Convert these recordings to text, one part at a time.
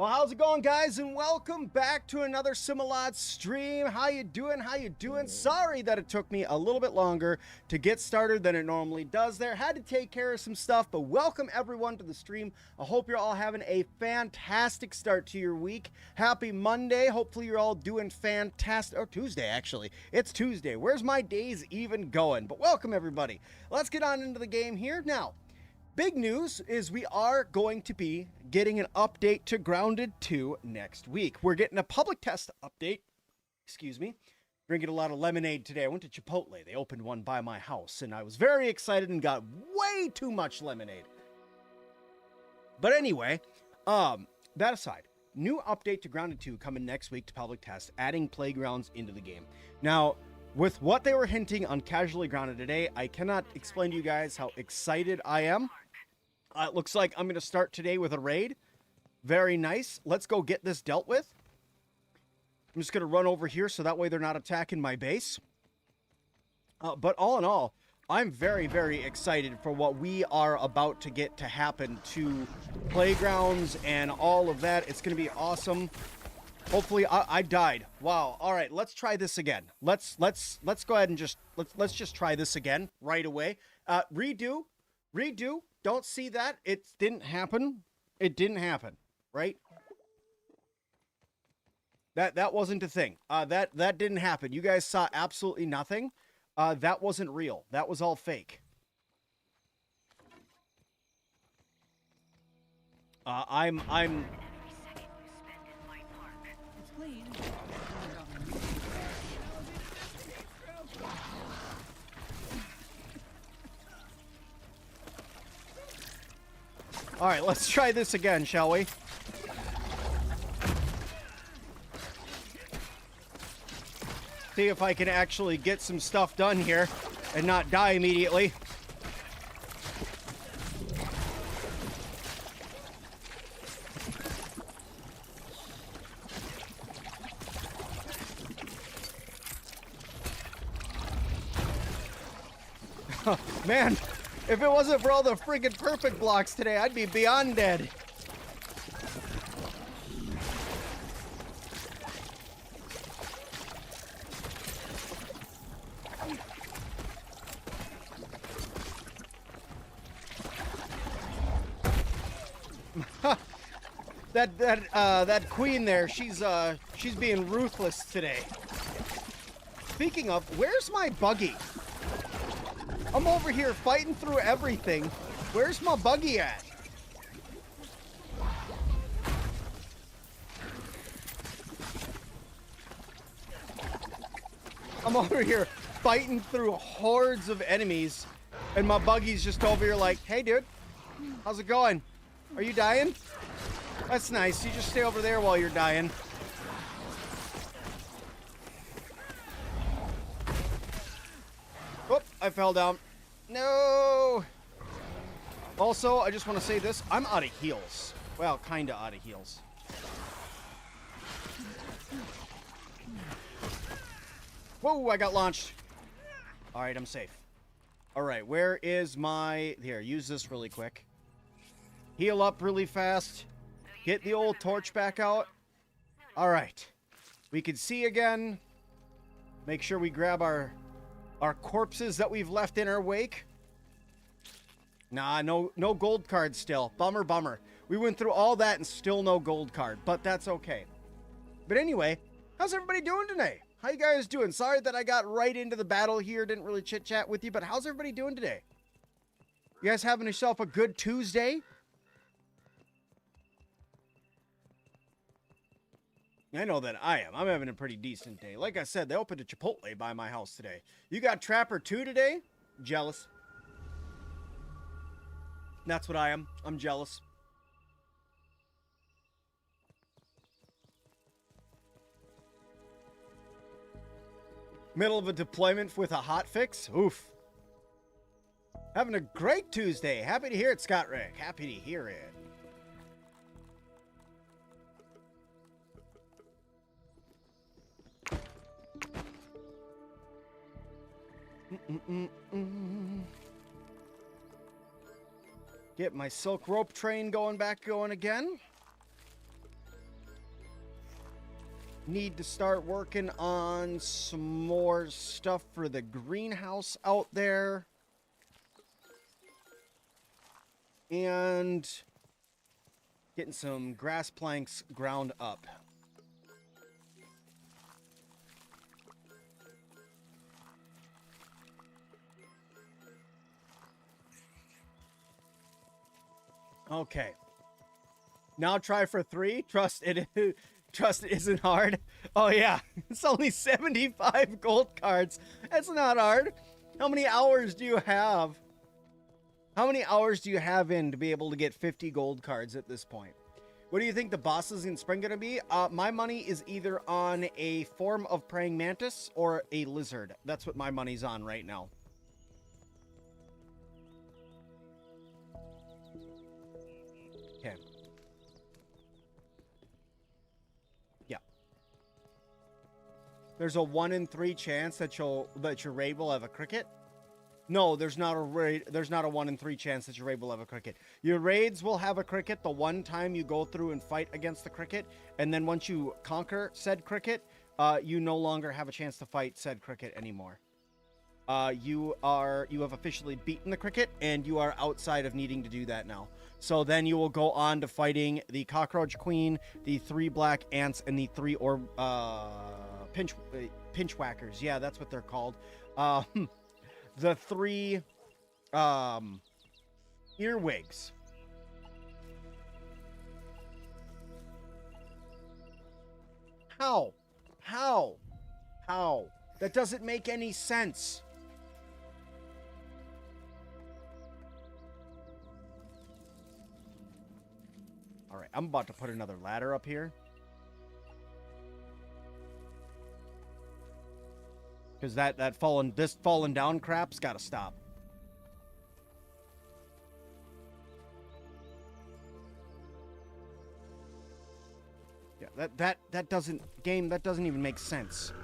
Well, how's it going, guys? And welcome back to another Sim-Alot stream. How you doing? How you doing? Sorry that it took me a little bit longer to get started than it normally does there. Had to take care of some stuff, but welcome everyone to the stream. I hope you're all having a fantastic start to your week. Happy Monday. Hopefully you're all doing fantastic. Or Tuesday, actually. It's Tuesday. Where's my days even going? But welcome, everybody. Let's get on into the game here. Now, big news is we are going to be getting an update to Grounded 2 next week. We're getting a public test update. Excuse me. Drinking a lot of lemonade today. I went to Chipotle. They opened one by my house, and I was very excited and got way too much lemonade. But anyway, that aside, new update to Grounded 2 coming next week to public test, adding playgrounds into the game. Now, with what they were hinting on Casually Grounded today, I cannot explain to you guys how excited I am. It looks like I'm going to start today with a raid. Very nice. Let's go get this dealt with. I'm just going to run over here so that way they're not attacking my base. But all in all, I'm very, very excited for what we are about to get to happen to playgrounds and all of that. It's going to be awesome. Hopefully, I died. Wow. All right, let's try this again. Let's go ahead and let's just try this again right away. Redo. Don't see that. It didn't happen. It didn't happen, right? That wasn't a thing. That didn't happen. You guys saw absolutely nothing. That wasn't real. That was all fake. I'm All right, let's try this again, shall we? See if I can actually get some stuff done here and not die immediately. Man, if it wasn't for all the friggin' perfect blocks today, I'd be beyond dead. That queen there, she's being ruthless today. Speaking of, where's my buggy? I'm over here fighting through everything. Where's my buggy at? I'm over here fighting through hordes of enemies, and my buggy's just over here like, hey dude, how's it going? Are you dying? That's nice. You just stay over there while you're dying. Whoop, I fell down. No! Also, I just want to say this. I'm out of heals. Well, kind of out of heals. Whoa, I got launched. All right, I'm safe. All right, where is my... Here, use this really quick. Heal up really fast. Get the old torch back out. All right. We can see again. Make sure we grab our corpses that we've left in our wake. Nah, no gold card still. Bummer. We went through all that and still no gold card, but that's okay. But anyway, how's everybody doing today? How you guys doing? Sorry that I got right into the battle here. Didn't really chit chat with you, but how's everybody doing today? You guys having yourself a good Tuesday? I know that I am. I'm having a pretty decent day. Like I said, they opened a Chipotle by my house today. You got Trapper 2 today? Jealous. That's what I am. I'm jealous. Middle of a deployment with a hotfix? Oof. Having a great Tuesday. Happy to hear it, Scott Rick. Happy to hear it. Get my silk rope train going again. need to start working on some more stuff for the greenhouse out there. And getting some grass planks ground up. Okay. Now try for 3. Trust it isn't hard. Oh yeah, it's only 75 gold cards. That's not hard. How many hours do you have? How many hours do you have in to be able to get 50 gold cards at this point? What do you think the bosses in spring gonna be? My money is either on a form of praying mantis or a lizard. That's what my money's on right now. Okay. Yeah. There's a 1 in 3 chance that your raid will have a cricket. No, there's not a 1 in 3 chance that your raid will have a cricket. Your raids will have a cricket the one time you go through and fight against the cricket, and then once you conquer said cricket, you no longer have a chance to fight said cricket anymore. You have officially beaten the cricket, and you are outside of needing to do that now. So then you will go on to fighting the cockroach queen, the 3 black ants, and the 3 pinch whackers. Yeah, that's what they're called. The 3 earwigs. How? That doesn't make any sense. All right, I'm about to put another ladder up here. Because this fallen down crap's got to stop. Yeah, that doesn't even make sense.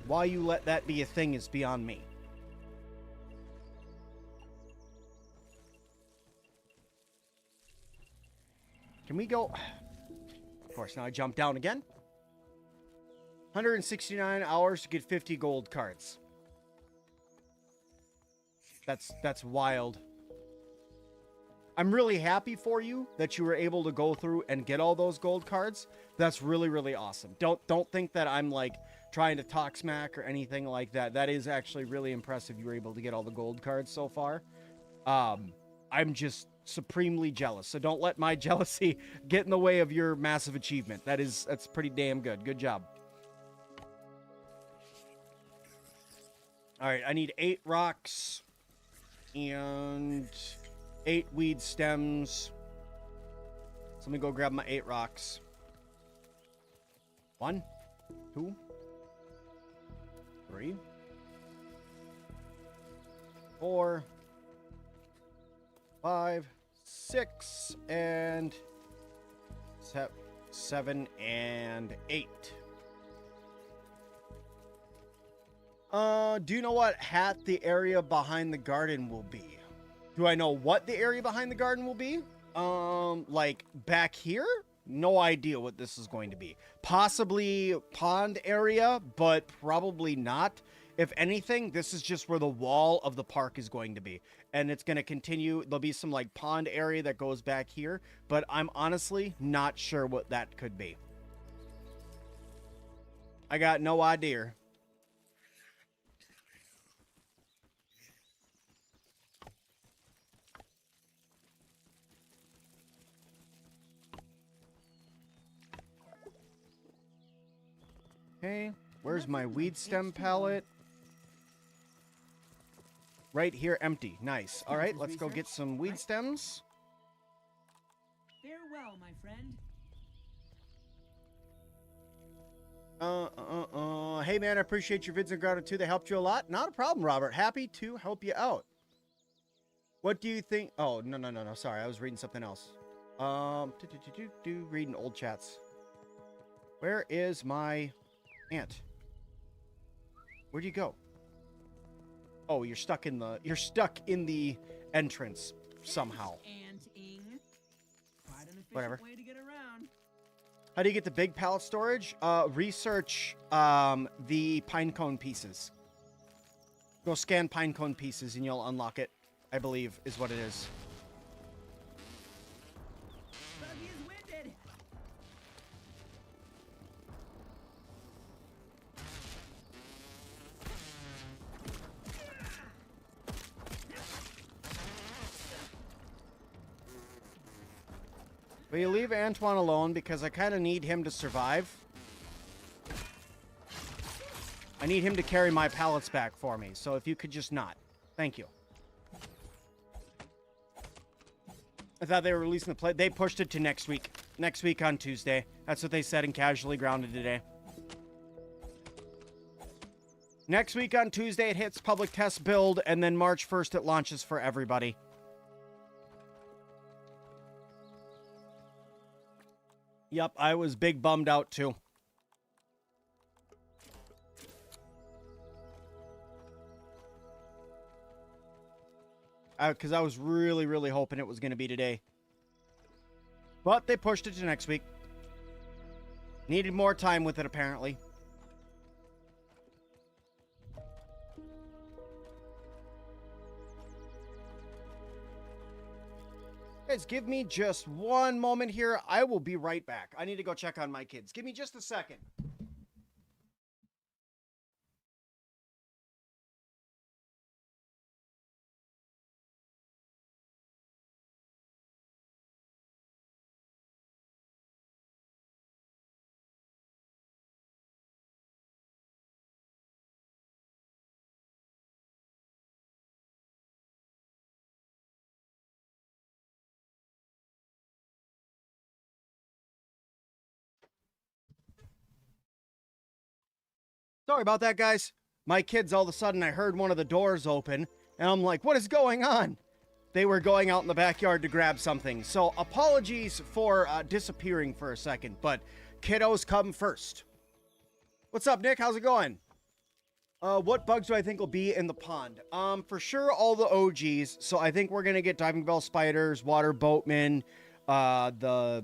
Why you let that be a thing is beyond me. Can we go? Of course, now I jump down again. 169 hours to get 50 gold cards. That's wild. I'm really happy for you that you were able to go through and get all those gold cards. That's really, really awesome. Don't think that I'm like trying to talk smack or anything like that. That is actually really impressive you were able to get all the gold cards so far. I'm just supremely jealous. So don't let my jealousy get in the way of your massive achievement. That's pretty damn good. Good job. All right, I need 8 rocks and 8 weed stems. So let me go grab my 8 rocks. 1, 2, 3, 4, 5, 6, and 7 and 8. Do you know what hat the area behind the garden will be? Do I know what the area behind the garden will be? Like back here? No idea what this is going to be. Possibly pond area, but probably not. If anything, this is just where the wall of the park is going to be. And it's going to continue. There'll be some like pond area that goes back here, but I'm honestly not sure what that could be. I got no idea. Okay, where's my weed stem palette? Right here, empty. Nice. All right, let's go get some weed stems. Farewell, my friend. Hey, man, I appreciate your vids and gratitude. They helped you a lot. Not a problem, Robert. Happy to help you out. What do you think? Oh, no. Sorry, I was reading something else. Reading old chats. Where is my ant? Where'd you go? Oh, you're stuck in the entrance somehow. Anting. Quite an efficient Whatever. way to get around. How do you get the big pallet storage? Research the pinecone pieces. Go scan pinecone pieces and you'll unlock it, I believe, is what it is. Buggy is winded. Will you leave Antoine alone because I kind of need him to survive? I need him to carry my pallets back for me, so if you could just not. Thank you. I thought they were releasing the play. They pushed it to next week. Next week on Tuesday. That's what they said in Casually Grounded today. Next week on Tuesday, it hits public test build, and then March 1st, it launches for everybody. Yep, I was big bummed out too. Because I was really, really hoping it was going to be today. But they pushed it to next week. Needed more time with it, apparently. Guys, give me just one moment here. I will be right back. I need to go check on my kids. Give me just a second. Sorry about that, guys. My kids, all of a sudden, I heard one of the doors open, and I'm like, what is going on? They were going out in the backyard to grab something. So apologies for disappearing for a second, but kiddos come first. What's up, Nick? How's it going? What bugs do I think will be in the pond? For sure, all the OGs. So I think we're going to get diving bell spiders, water boatmen, the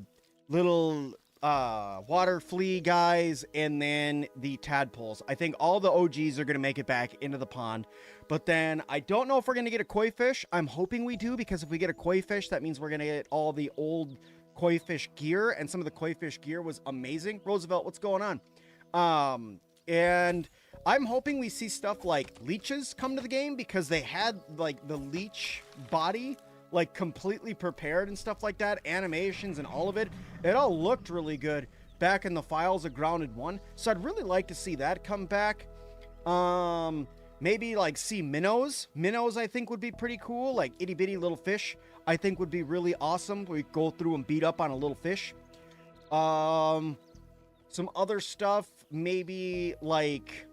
little water flea guys, and then the tadpoles. I think all the OGs are going to make it back into the pond. But then I don't know if we're going to get a koi fish. I'm hoping we do, because if we get a koi fish, that means we're going to get all the old koi fish gear, and some of the koi fish gear was amazing. Roosevelt, what's going on? And I'm hoping we see stuff like leeches come to the game, because they had like the leech body like completely prepared and stuff like that, animations and all of it. It all looked really good back in the files of Grounded 1. So I'd really like to see that come back. Maybe like see minnows. Minnows I think would be pretty cool. Like itty bitty little fish I think would be really awesome. We go through and beat up on a little fish. Some other stuff, maybe like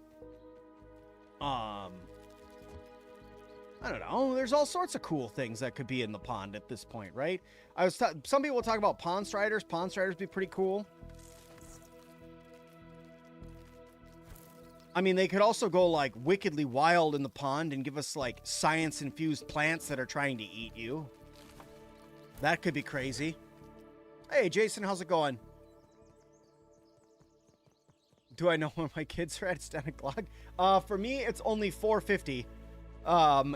I don't know. There's all sorts of cool things that could be in the pond at this point, right? Some people talk about pond striders. Pond striders be pretty cool. I mean, they could also go like wickedly wild in the pond and give us like science-infused plants that are trying to eat you. That could be crazy. Hey, Jason, how's it going? Do I know where my kids are at? It's 10 o'clock. For me, it's only 4:50.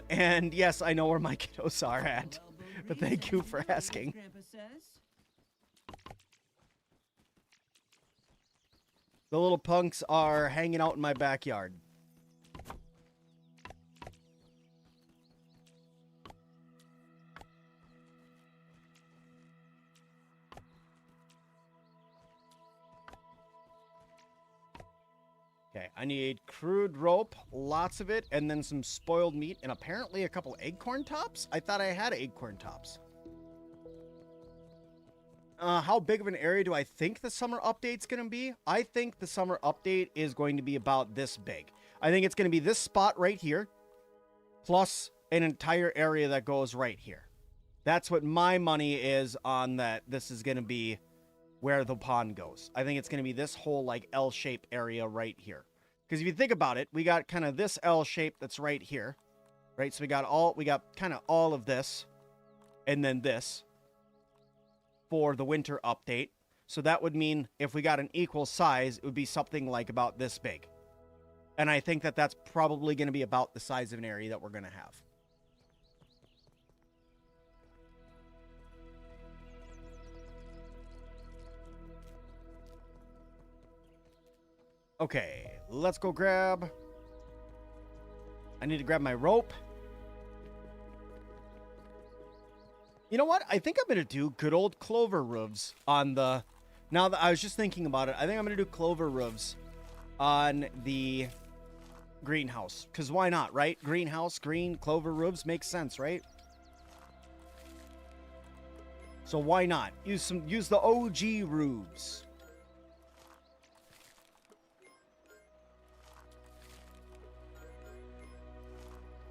And yes, I know where my kiddos are at, but thank you for asking. The little punks are hanging out in my backyard. Okay, I need crude rope, lots of it, and then some spoiled meat, and apparently a couple acorn tops? I thought I had acorn tops. How big of an area do I think the summer update's going to be? I think the summer update is going to be about this big. I think it's going to be this spot right here, plus an entire area that goes right here. That's what my money is on that. This is going to be where the pond goes. I think it's going to be this whole like L-shaped area right here. Because if you think about it, we got kind of this L shape that's right here, right? So we got kind of all of this, and then this for the winter update. So that would mean if we got an equal size, it would be something like about this big. And I think that that's probably going to be about the size of an area that we're going to have. Okay, let's go grab... I need to grab my rope. You know what? I think I'm going to do good old clover roofs on the... Now that I was just thinking about it, I think I'm going to do clover roofs on the greenhouse. Because why not, right? Greenhouse, green, clover roofs makes sense, right? So why not? Use the OG roofs.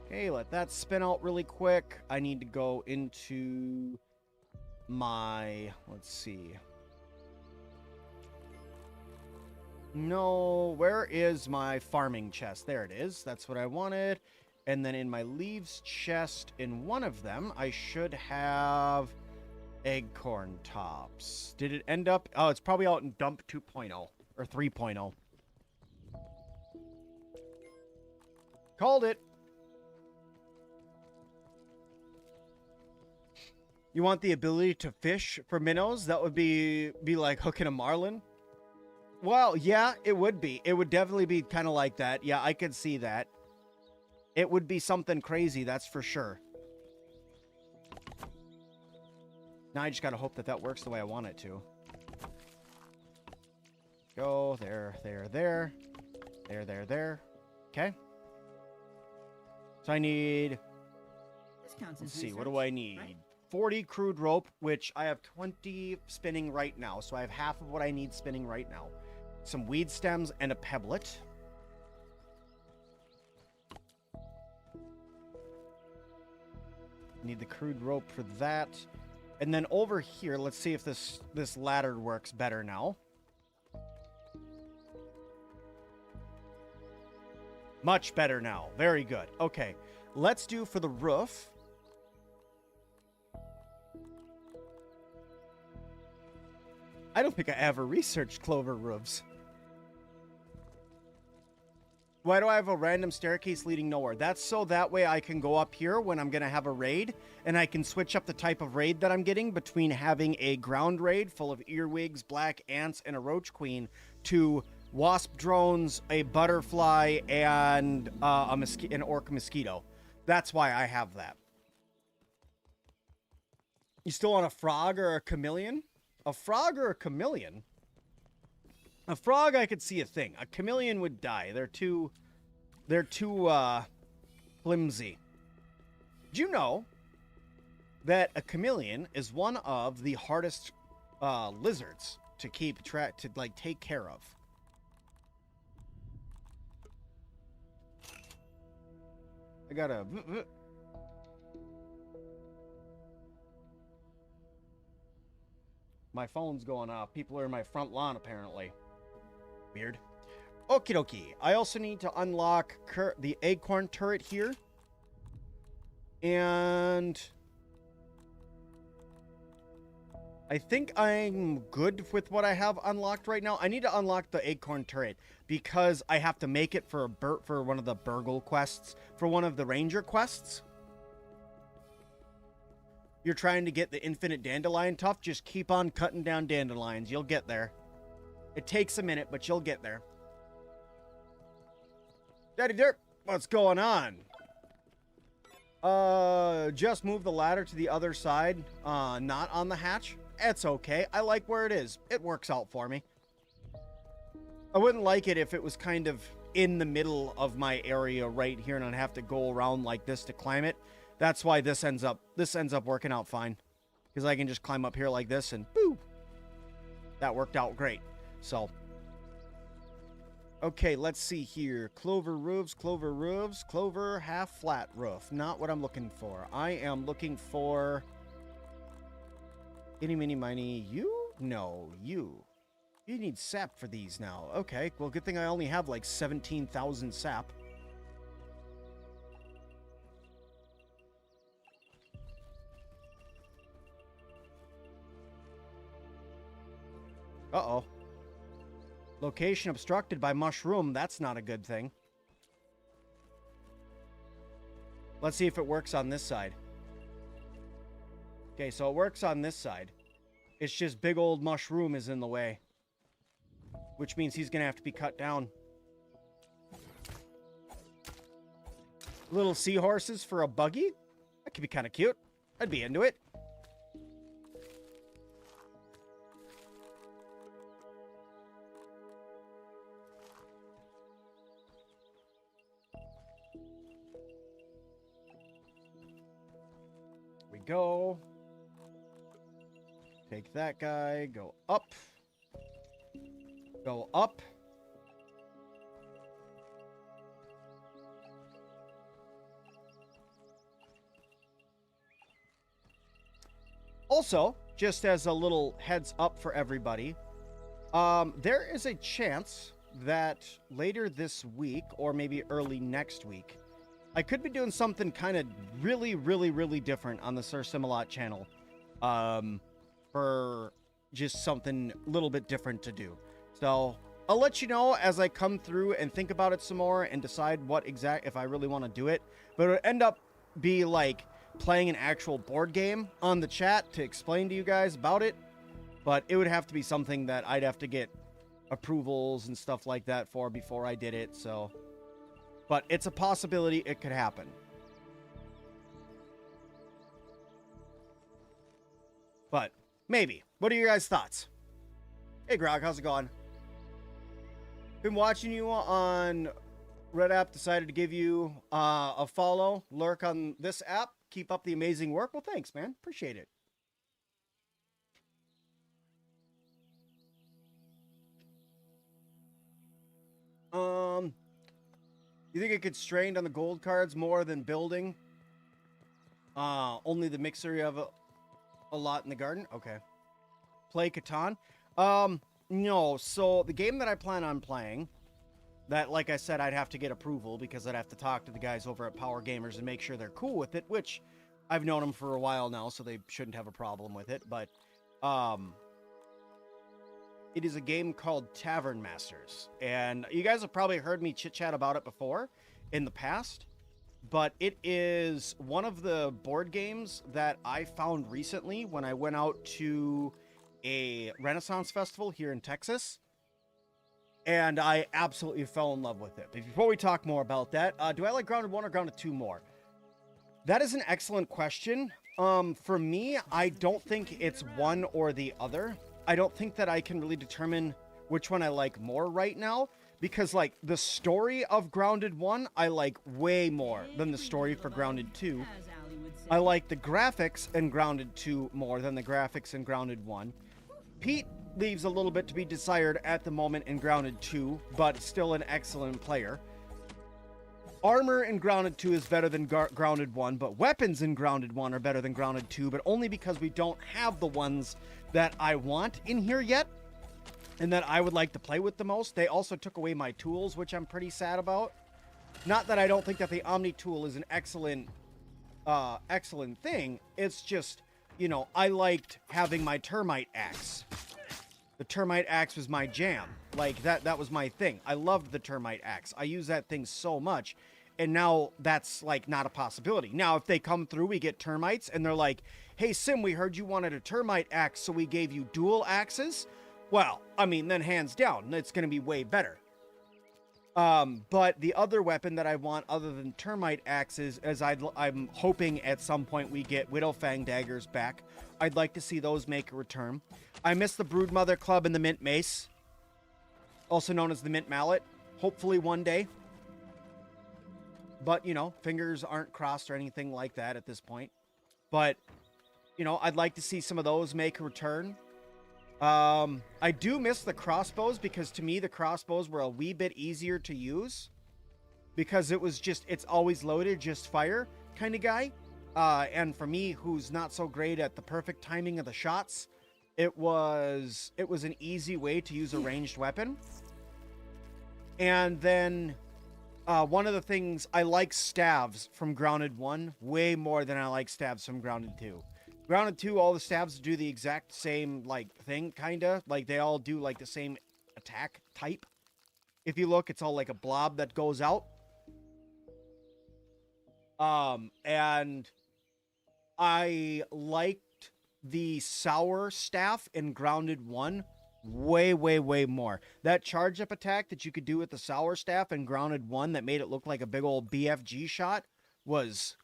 Okay, let that spin out really quick. I need to go into my, let's see. No, where is my farming chest? There it is. That's what I wanted. And then in my leaves chest, in one of them, I should have acorn tops. Did it end up? Oh, it's probably out in dump 2.0 or 3.0. Called it. You want the ability to fish for minnows? That would be like hooking a marlin. Well, yeah, it would be. It would definitely be kind of like that. Yeah, I could see that. It would be something crazy, that's for sure. Now I just gotta hope that that works the way I want it to. Go there, there, there. There, there, there. Okay. So I need... This counts Let's as see, what research, do I need? right? 40 crude rope, which I have 20 spinning right now. So I have half of what I need spinning right now. Some weed stems and a pebblet. Need the crude rope for that. And then over here, let's see if this ladder works better now. Much better now. Very good. Okay, let's do for the roof. I don't think I ever researched clover roofs. Why do I have a random staircase leading nowhere? That's so that way I can go up here when I'm going to have a raid, and I can switch up the type of raid that I'm getting between having a ground raid full of earwigs, black ants, and a roach queen to wasp drones, a butterfly, and an orc mosquito. That's why I have that. You still want a frog or a chameleon? A frog or a chameleon? A frog, I could see a thing. A chameleon would die. They're too flimsy. Do you know that a chameleon is one of the hardest lizards to keep track, to like take care of? I gotta... My phone's going off. People are in my front lawn, apparently. Weird. Okie dokie. I also need to unlock the acorn turret here. And... I think I'm good with what I have unlocked right now. I need to unlock the acorn turret because I have to make it for one of the burgle quests, for one of the ranger quests. You're trying to get the infinite dandelion tuft, just keep on cutting down dandelions. You'll get there. It takes a minute, but you'll get there. Daddy Derp, what's going on? Just move the ladder to the other side, not on the hatch. It's okay. I like where it is. It works out for me. I wouldn't like it if it was kind of in the middle of my area right here and I'd have to go around like this to climb it. That's why this ends up working out fine. Because I can just climb up here like this and boo! That worked out great. So. Okay, let's see here. Clover roofs, clover half flat roof. Not what I'm looking for. I am looking for... Itty, mini, miny. You? No, you. You need sap for these now. Okay, well, good thing I only have like 17,000 sap. Uh-oh. Location obstructed by mushroom. That's not a good thing. Let's see if it works on this side. Okay, so it works on this side. It's just big old mushroom is in the way. Which means he's going to have to be cut down. Little seahorses for a buggy? That could be kind of cute. I'd be into it. We go. Take that guy. Go up. Go up. Also, just as a little heads up for everybody, there is a chance that later this week, or maybe early next week, I could be doing something kind of really different on the Sir Sim-Alot channel. For just something a little bit different to do. So I'll let you know as I come through and think about it some more and decide what if I really want to do it. But it would end up be like playing an actual board game on the chat to explain to you guys about it. But it would have to be something that I'd have to get approvals and stuff like that for before I did it. So, but it's a possibility it could happen. But maybe. What are your guys' thoughts? Hey, Grog, how's it going? Been watching you on Red App. Decided to give you a follow, lurk on this app. Keep up the amazing work. Well, thanks, man. Appreciate it. You think it gets strained on the gold cards more than building? Only the mixer you have a lot in the garden? Okay. Play Catan? No. So the game that I plan on playing, that, like I said, I'd have to get approval because I'd have to talk to the guys over at Power Gamers and make sure they're cool with it, which I've known them for a while now, so they shouldn't have a problem with it. But, it is a game called Tavern Masters. And you guys have probably heard me chit-chat about it before in the past. But it is one of the board games that I found recently when I went out to a Renaissance festival here in Texas. And I absolutely fell in love with it. But before we talk more about that, do I like Grounded 1 or Grounded 2 more? That is an excellent question. For me, I don't think it's one or the other. I don't think that I can really determine which one I like more right now. Because, like, the story of Grounded 1, I like way more than the story for Grounded 2. I like the graphics in Grounded 2 more than the graphics in Grounded 1. Pete leaves a little bit to be desired at the moment in Grounded 2, but still an excellent player. Armor in Grounded 2 is better than Grounded 1, but weapons in Grounded 1 are better than Grounded 2, but only because we don't have the ones that I want in here yet. And that I would like to play with the most. They also took away my tools, which I'm pretty sad about. Not that I don't think that the Omni tool is an excellent thing. It's just, you know, I liked having my termite axe. The termite axe was my jam. Like, that was my thing. I loved the termite axe. I use that thing so much. And now that's, like, not a possibility. Now, if they come through, we get termites, and they're like, hey, Sim, we heard you wanted a termite axe, so we gave you dual axes. Well, I mean, then hands down, it's going to be way better. But the other weapon that I want other than termite axes is I'm hoping at some point we get Widowfang daggers back. I'd like to see those make a return. I miss the Broodmother Club and the Mint Mace, also known as the Mint Mallet. Hopefully one day. But, you know, fingers aren't crossed or anything like that at this point. But, you know, I'd like to see some of those make a return. I do miss the crossbows because to me the crossbows were a wee bit easier to use because it was just, it's always loaded, just fire kind of guy. And for me, who's not so great at the perfect timing of the shots, it was an easy way to use a ranged weapon. And then, one of the things, I like staves from Grounded 1 way more than I like staves from Grounded 2. Grounded 2, all the stabs do the exact same, like, thing, kinda. Like, they all do, like, the same attack type. If you look, it's all like a blob that goes out. And I liked the Sour Staff in Grounded 1 way, way, way more. That charge-up attack that you could do with the Sour Staff in Grounded 1 that made it look like a big old BFG shot was...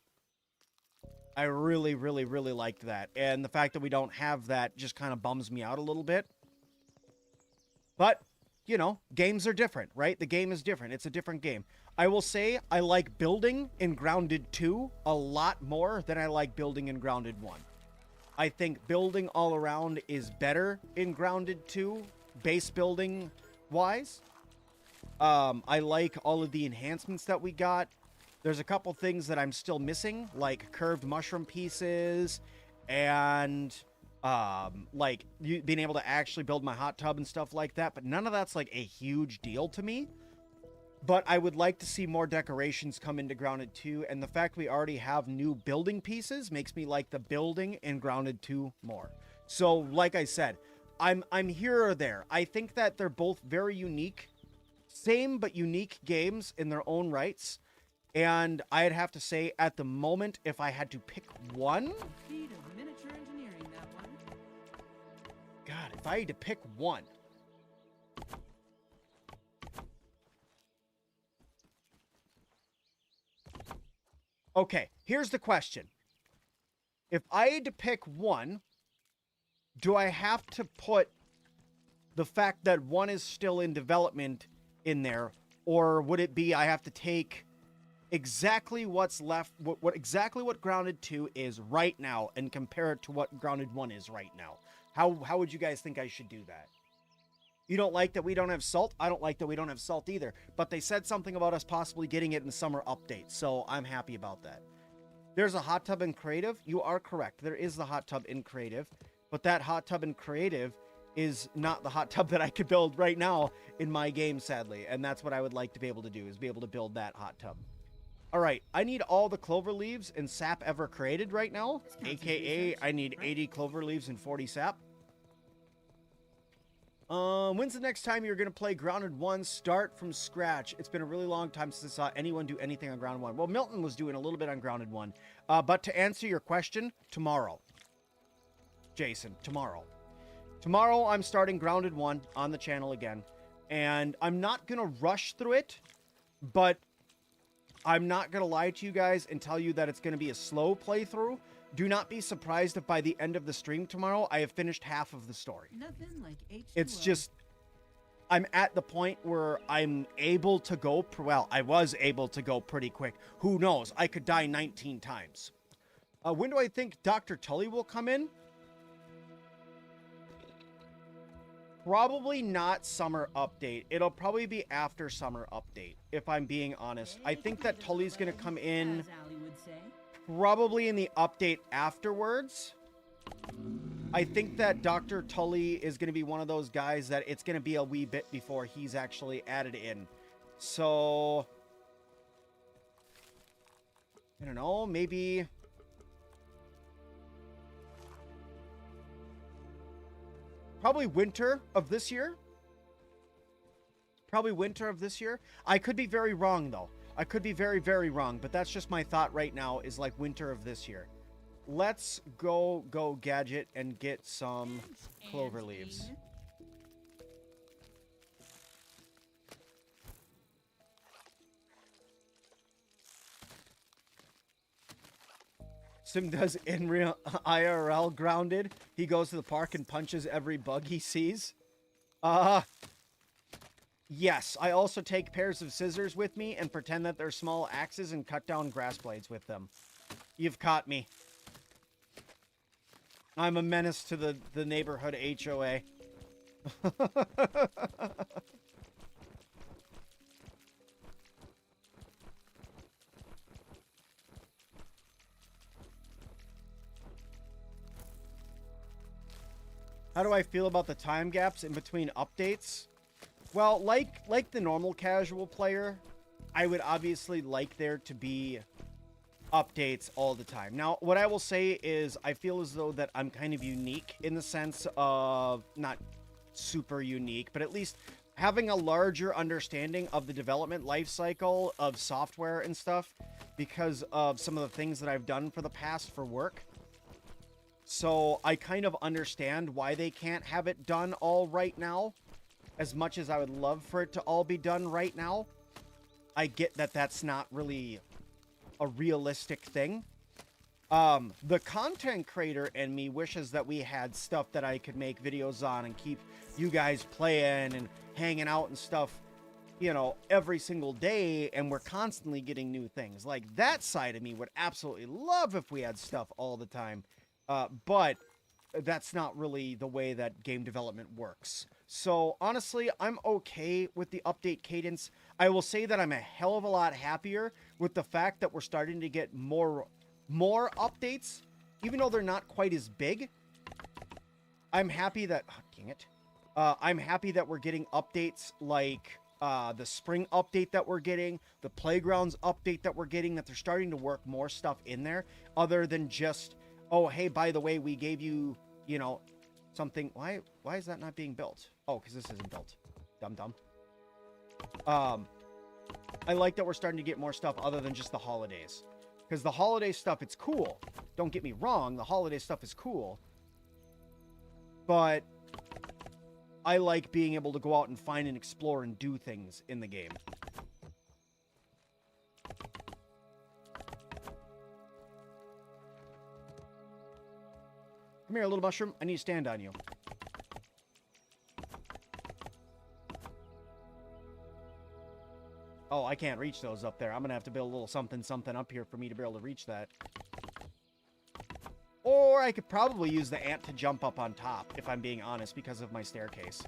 I really, really, really liked that. And the fact that we don't have that just kind of bums me out a little bit. But, you know, games are different, right? The game is different. It's a different game. I will say I like building in Grounded 2 a lot more than I like building in Grounded 1. I think building all around is better in Grounded 2, base building wise. I like all of the enhancements that we got. There's a couple things that I'm still missing, like curved mushroom pieces and like being able to actually build my hot tub and stuff like that. But none of that's like a huge deal to me. But I would like to see more decorations come into Grounded 2. And the fact we already have new building pieces makes me like the building in Grounded 2 more. So like I said, I'm here or there. I think that they're both very unique, same but unique games in their own rights. And I'd have to say, at the moment, if I had to pick one... Feat of miniature engineering, that one. God, if I had to pick one... Okay, here's the question. If I had to pick one, do I have to put the fact that one is still in development in there? Or would it be I have to take... exactly what's left, exactly what Grounded 2 is right now and compare it to what Grounded 1 is right now. How would you guys think I should do that? You don't like that we don't have salt? I don't like that we don't have salt either. But they said something about us possibly getting it in the summer update, so I'm happy about that. There's a hot tub in Creative. You are correct. There is the hot tub in Creative, but that hot tub in Creative is not the hot tub that I could build right now in my game, sadly. And that's what I would like to be able to do, is be able to build that hot tub. All right, I need all the clover leaves and sap ever created right now, aka I need 80 clover leaves and 40 sap. When's the next time you're going to play Grounded 1 start from scratch? It's been a really long time since I saw anyone do anything on Grounded 1. Well, Milton was doing a little bit on Grounded 1. But to answer your question, tomorrow. Jason, tomorrow. Tomorrow I'm starting Grounded 1 on the channel again. And I'm not going to rush through it, but... I'm not going to lie to you guys and tell you that it's going to be a slow playthrough. Do not be surprised if by the end of the stream tomorrow, I have finished half of the story. Nothing like H2O. It's just, I'm at the point where I'm able to go, well, I was able to go pretty quick. Who knows? I could die 19 times. When do I think Dr. Tully will come in? Probably not summer update. It'll probably be after summer update, if I'm being honest. I think that Tully's going to come in probably in the update afterwards. I think that Dr. Tully is going to be one of those guys that it's going to be a wee bit before he's actually added in. So, I don't know, maybe... probably winter of this year. Probably winter of this year. I could be very wrong, though. I could be very, very wrong. But that's just my thought right now, is like winter of this year. Let's go Gadget and get some clover leaves. Sim does in real IRL Grounded. He goes to the park and punches every bug he sees. Yes, I also take pairs of scissors with me and pretend that they're small axes and cut down grass blades with them. You've caught me. I'm a menace to the neighborhood HOA. How do I feel about the time gaps in between updates? Well, like the normal casual player, I would obviously like there to be updates all the time. Now, what I will say is I feel as though that I'm kind of unique in the sense of, not super unique, but at least having a larger understanding of the development life cycle of software and stuff because of some of the things that I've done for the past for work. So I kind of understand why they can't have it done all right now. As much as I would love for it to all be done right now, I get that that's not really a realistic thing. The content creator in me wishes that we had stuff that I could make videos on and keep you guys playing and hanging out and stuff, you know, every single day, and we're constantly getting new things. Like, that side of me would absolutely love if we had stuff all the time, but that's not really the way that game development works. So honestly, I'm okay with the update cadence. I will say that I'm a hell of a lot happier with the fact that we're starting to get more updates, even though they're not quite as big. I'm happy that, oh, dang it. I'm happy that we're getting updates like the spring update that we're getting, the playgrounds update that we're getting, that they're starting to work more stuff in there other than just, oh, hey, by the way, we gave you, you know, something. Why is that not being built? Oh, because this isn't built. Dumb. I like that we're starting to get more stuff other than just the holidays. Because the holiday stuff, it's cool. Don't get me wrong, the holiday stuff is cool. But I like being able to go out and find and explore and do things in the game. Come here, little mushroom. I need to stand on you. Oh, I can't reach those up there. I'm going to have to build a little something up here for me to be able to reach that. Or I could probably use the ant to jump up on top, if I'm being honest, because of my staircase.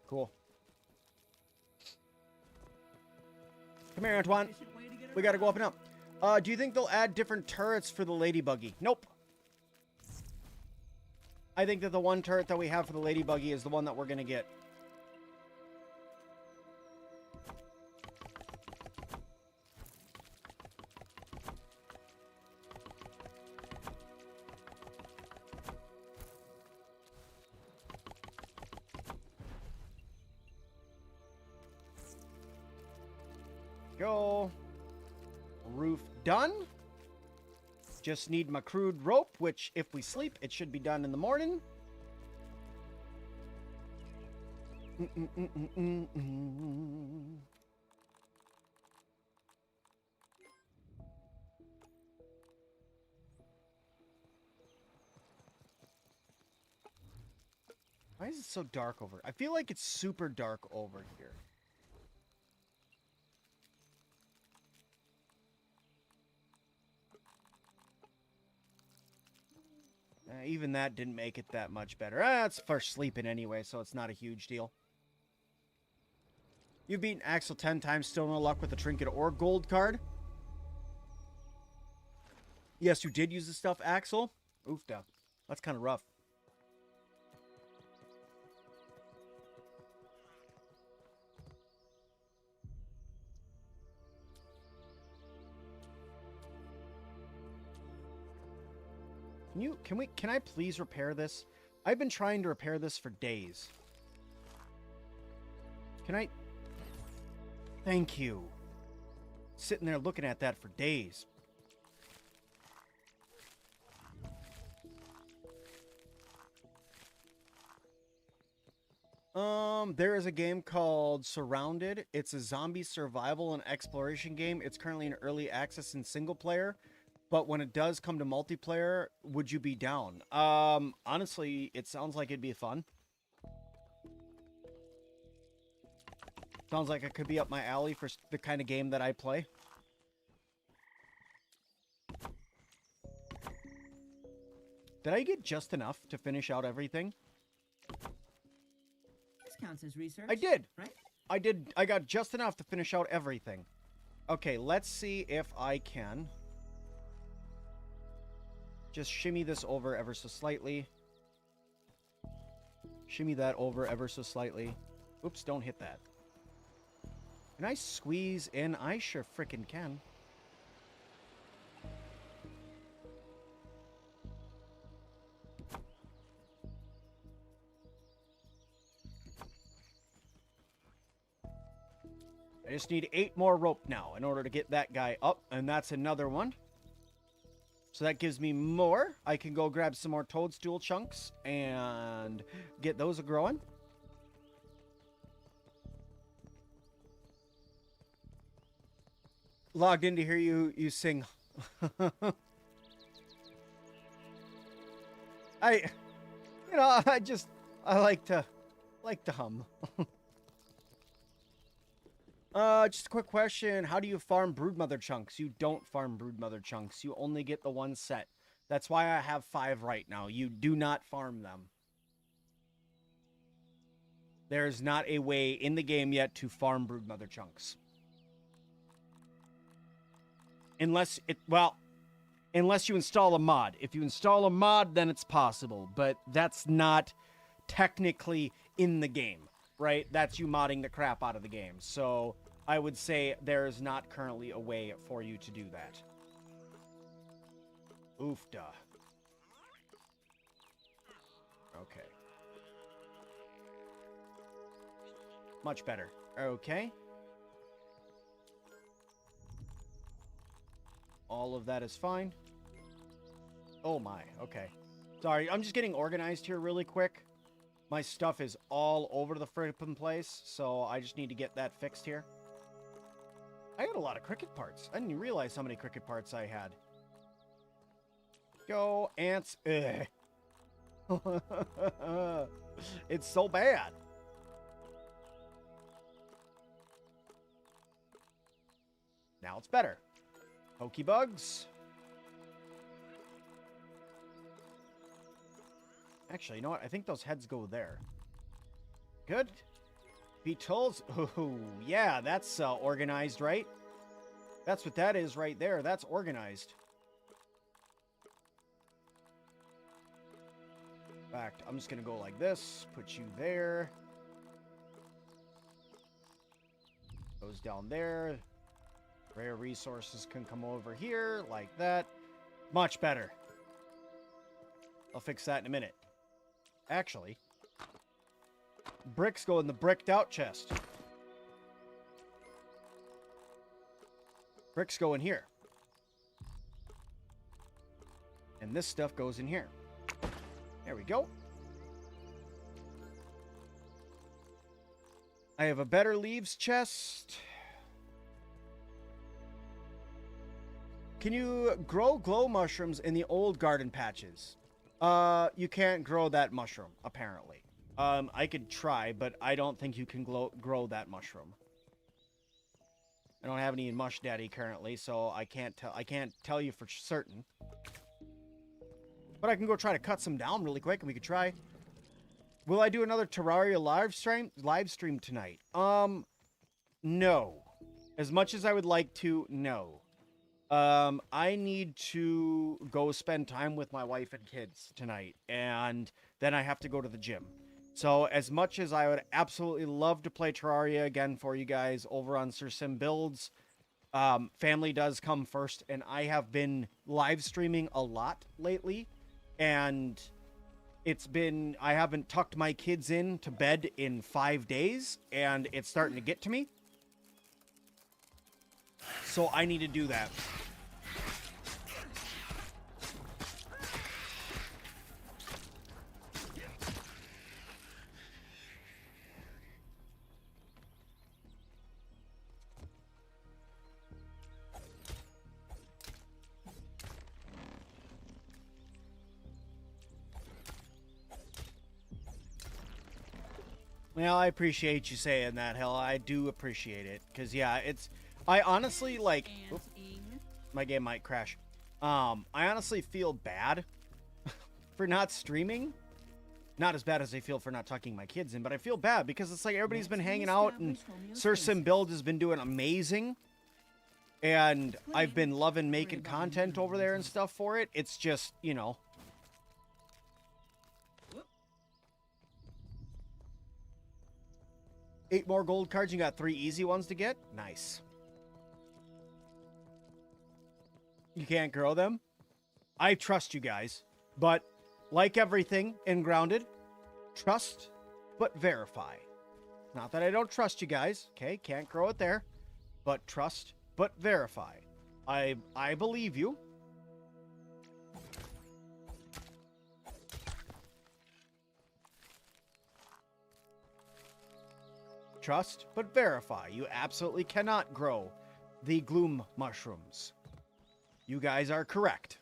Cool. Come here, Antoine. We got to go up and up. Do you think they'll add different turrets for the ladybuggy? Nope. I think that the one turret that we have for the ladybuggy is the one that we're going to get. Go. Roof done. Just need my crude rope, which if we sleep, it should be done in the morning. Why is it so dark over? I feel like it's super dark over here. Even that didn't make it that much better. It's for sleeping anyway, so it's not a huge deal. You've beaten Axel 10 times, still no luck with the trinket or gold card. Yes, you did use the stuff, Axel. Oofda. That's kind of rough. Can I please repair this? I've been trying to repair this for days. Can I? Thank you. Sitting there looking at that for days. There is a game called Surrounded. It's a zombie survival and exploration game. It's currently in early access in single player. But when it does come to multiplayer, would you be down? Honestly, it sounds like it'd be fun. Sounds like it could be up my alley for the kind of game that I play. Did I get just enough to finish out everything? This counts as research. I did. Right? I did. I got just enough to finish out everything. Okay, let's see if I can... Just shimmy this over ever so slightly. Shimmy that over ever so slightly. Oops, don't hit that. Can I squeeze in? I sure frickin' can. I just need 8 more rope now in order to get that guy up, and that's another one. So that gives me more. I can go grab some more toadstool chunks and get those a-growing. Logged in to hear you sing. I like to hum. Just a quick question. How do you farm broodmother chunks? You don't farm broodmother chunks. You only get the one set. That's why I have 5 right now. You do not farm them. There's not a way in the game yet to farm broodmother chunks. Unless you install a mod. If you install a mod, then it's possible. But that's not technically in the game, right? That's you modding the crap out of the game. So I would say there is not currently a way for you to do that. Oofda. Okay. Much better. Okay. All of that is fine. Oh my, okay. Sorry, I'm just getting organized here really quick. My stuff is all over the frippin' place, so I just need to get that fixed here. I got a lot of cricket parts. I didn't realize how many cricket parts I had. Go, ants. Ugh. It's so bad. Now it's better. Pokebugs. Actually, you know what? I think those heads go there. Good. Beetles. Oh, yeah, that's organized, right? That's what that is right there. That's organized. In fact, I'm just going to go like this. Put you there. Goes down there. Rare resources can come over here like that. Much better. I'll fix that in a minute. Actually, bricks go in the bricked out chest. Bricks go in here. And this stuff goes in here. There we go. I have a better leaves chest. Can you grow glow mushrooms in the old garden patches? You can't grow that mushroom, apparently. I could try, but I don't think you can grow that mushroom. I don't have any in Mush Daddy currently, so I can't tell you for certain. But I can go try to cut some down really quick, and we could try. Will I do another Terraria live stream tonight? No. As much as I would like to, no. I need to go spend time with my wife and kids tonight, and then I have to go to the gym. So as much as I would absolutely love to play Terraria again for you guys over on Sir Sim Builds, family does come first, and I have been live streaming a lot lately, and I haven't tucked my kids in to bed in 5 days, and it's starting to get to me. So I need to do that. Well, I appreciate you saying that, Hell. I do appreciate it. Because, yeah, I honestly, like... Oops, my game might crash. I honestly feel bad for not streaming. Not as bad as I feel for not tucking my kids in, but I feel bad because it's like everybody's been hanging out and Sir Sim Build has been doing amazing. And I've been loving making content over there and stuff for it. It's just, you know. Whoop. 8 more gold cards. You got 3 easy ones to get. Nice. You can't grow them. I trust you guys. But like everything in Grounded, trust but verify. Not that I don't trust you guys. Okay, can't grow it there. But trust but verify. I believe you. Trust but verify. You absolutely cannot grow the gloom mushrooms. You guys are correct.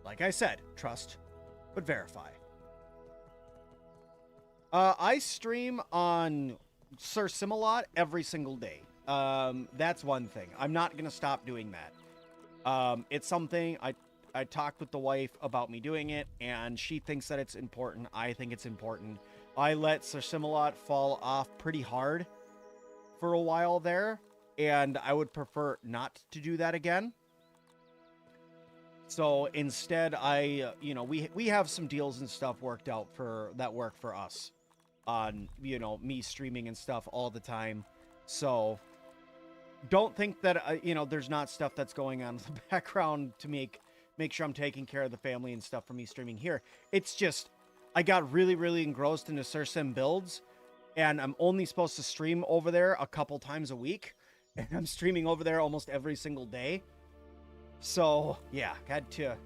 Like I said, trust but verify. I stream on Sim-Alot every single day. That's one thing. I'm not going to stop doing that. It's something I talked with the wife about me doing it, and she thinks that it's important. I think it's important. I let Sim-Alot fall off pretty hard for a while there, and I would prefer not to do that again. So instead, we have some deals and stuff worked out that work for us on, me streaming and stuff all the time. So don't think that, there's not stuff that's going on in the background to make sure I'm taking care of the family and stuff for me streaming here. It's just, I got really, really engrossed into Sim builds, and I'm only supposed to stream over there a couple times a week, and I'm streaming over there almost every single day. So yeah, had to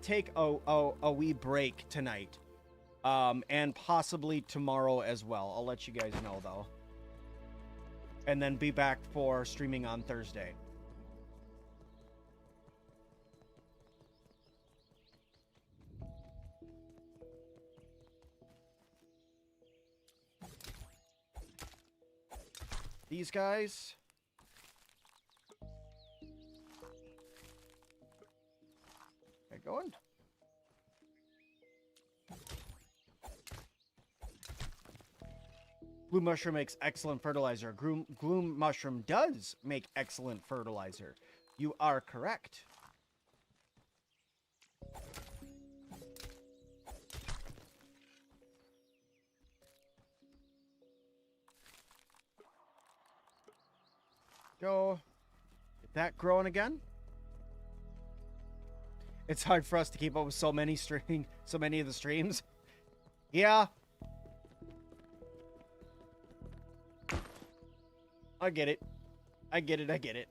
take a wee break tonight, and possibly tomorrow as well. I'll let you guys know though, and then be back for streaming on Thursday. These guys. Get going. Gloom mushroom makes excellent fertilizer. Gloom mushroom does make excellent fertilizer. You are correct. Go. Get that growing again. It's hard for us to keep up with so many of the streams. Yeah. I get it. I get it.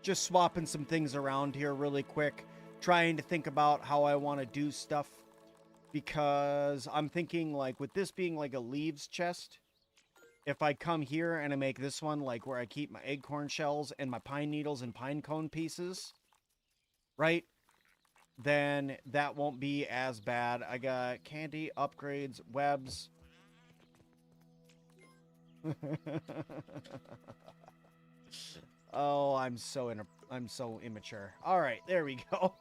Just swapping some things around here really quick, trying to think about how I want to do stuff, because I'm thinking, like, with this being like a leaves chest, if I come here and I make this one like where I keep my acorn shells and my pine needles and pine cone pieces, right, then that won't be as bad. I got candy, upgrades, webs. Oh, I'm so immature. All right, there we go.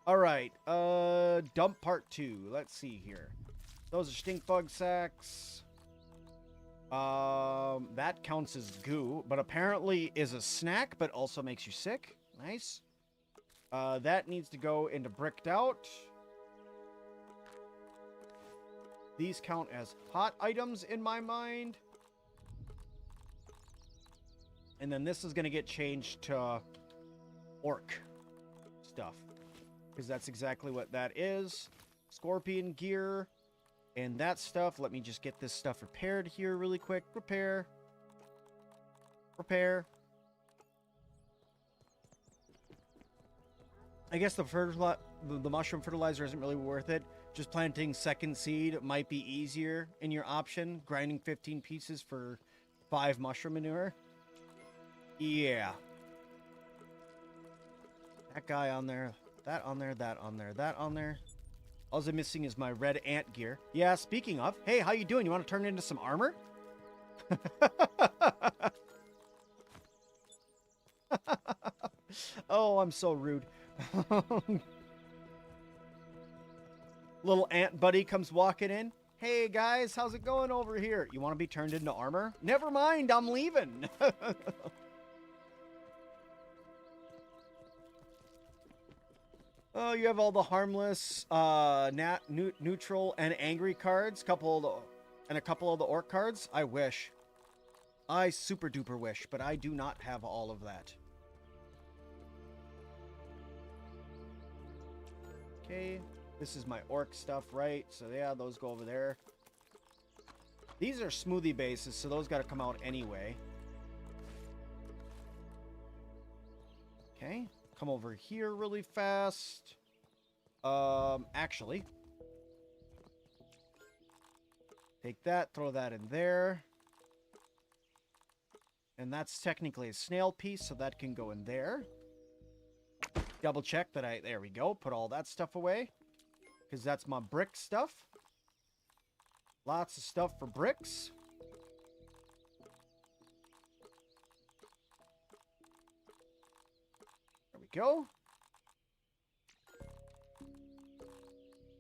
All right, dump part 2. Let's see here. Those are stink bug sacks. That counts as goo, but apparently is a snack, but also makes you sick. Nice. That needs to go into bricked out. These count as hot items in my mind. And then this is going to get changed to orc stuff, because that's exactly what that is. Scorpion gear and that stuff. Let me just get this stuff repaired here really quick. Repair. I guess the mushroom fertilizer isn't really worth it. Just planting second seed might be easier in your option. Grinding 15 pieces for 5 mushroom manure. Yeah. That guy on there. That on there. That on there. That on there. All I'm missing is my red ant gear. Yeah, speaking of. Hey, how you doing? You want to turn into some armor? Oh, I'm so rude. Little ant buddy comes walking in. Hey guys, how's it going over here? You want to be turned into armor? Never mind, I'm leaving. Oh, you have all the harmless, neutral, and angry cards. A couple of the orc cards. I wish. I super duper wish, but I do not have all of that. Okay, this is my orc stuff, right? So yeah, those go over there. These are smoothie bases, so those got to come out anyway. Okay, come over here really fast. Actually, take that, throw that in there. And that's technically a snail piece, so that can go in there. Double check that there we go. Put all that stuff away. Because that's my brick stuff. Lots of stuff for bricks. There we go.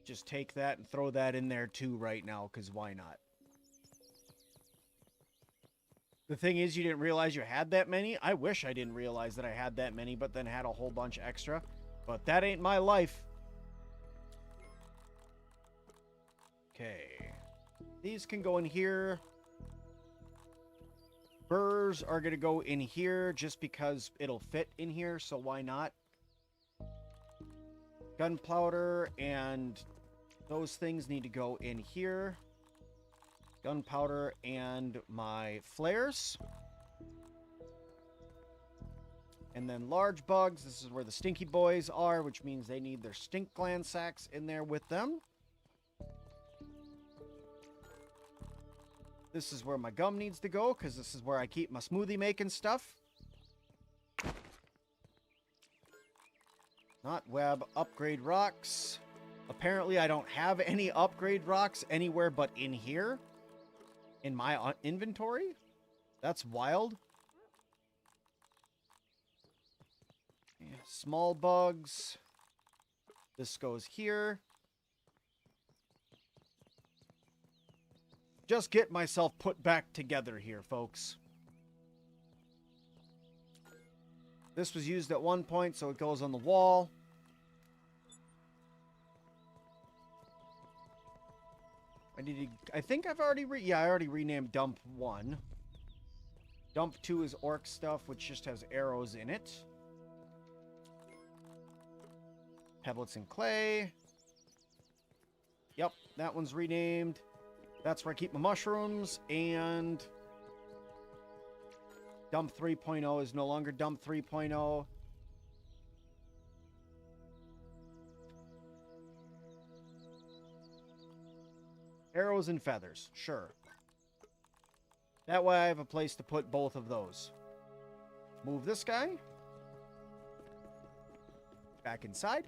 Just take that and throw that in there too right now, because why not? The thing is, you didn't realize you had that many. I wish I didn't realize that I had that many, but then had a whole bunch extra. But that ain't my life. Okay. These can go in here. Burrs are going to go in here just because it'll fit in here, so why not? Gunpowder and those things need to go in here. Gunpowder and my flares. And then large bugs. This is where the stinky boys are, which means they need their stink gland sacks in there with them. This is where my gum needs to go, because this is where I keep my smoothie making stuff. Not web. Upgrade rocks. Apparently I don't have any upgrade rocks anywhere but in here. In my inventory? That's wild. Yeah, small bugs. This goes here. Just get myself put back together here, folks. This was used at one point, so it goes on the wall. I think I've already I already renamed Dump 1. Dump 2 is orc stuff, which just has arrows in it. Pebblets and clay. Yep, that one's renamed. That's where I keep my mushrooms. And Dump 3.0 is no longer Dump 3.0. Arrows and feathers, sure. That way I have a place to put both of those. Move this guy. Back inside.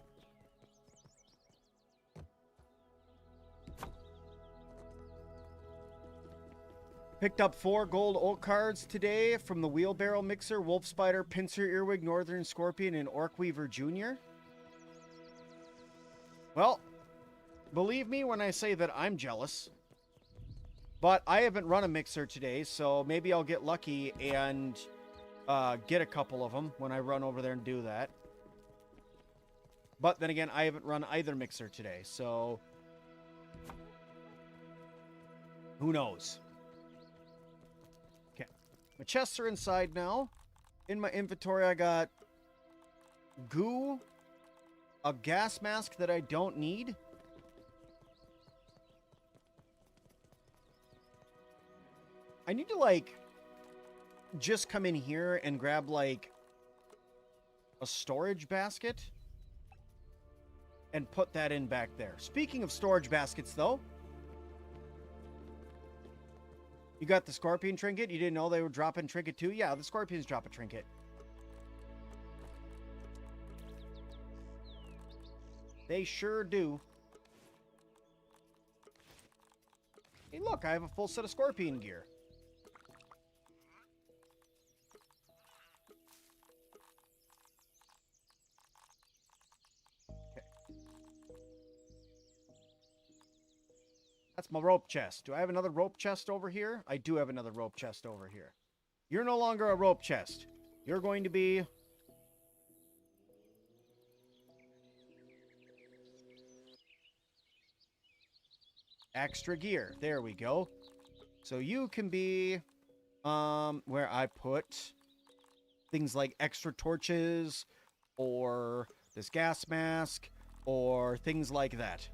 Picked up 4 gold oak cards today from the Wheelbarrow Mixer, Wolf Spider, Pincer Earwig, Northern Scorpion, and Orc Weaver Jr. Well, believe me when I say that I'm jealous. But I haven't run a mixer today, so maybe I'll get lucky and get a couple of them when I run over there and do that. But then again, I haven't run either mixer today, so who knows? Okay, my chests are inside now. In my inventory, I got goo, a gas mask that I don't need. I need to, like, just come in here and grab, like, a storage basket and put that in back there. Speaking of storage baskets, though, you got the scorpion trinket. You didn't know they were dropping trinket too? Yeah, the scorpions drop a trinket. They sure do. Hey, look, I have a full set of scorpion gear. That's my rope chest. Do I have another rope chest over here? I do have another rope chest over here. You're no longer a rope chest. You're going to be... extra gear. There we go. So you can be... where I put things like extra torches, or this gas mask, or things like that.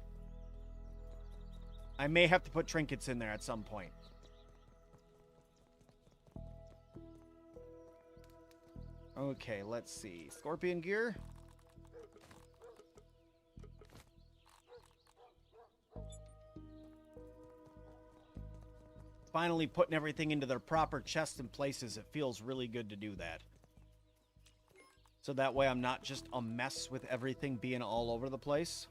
I may have to put trinkets in there at some point. Okay, let's see. Scorpion gear. Finally putting everything into their proper chests and places. It feels really good to do that. So that way I'm not just a mess with everything being all over the place.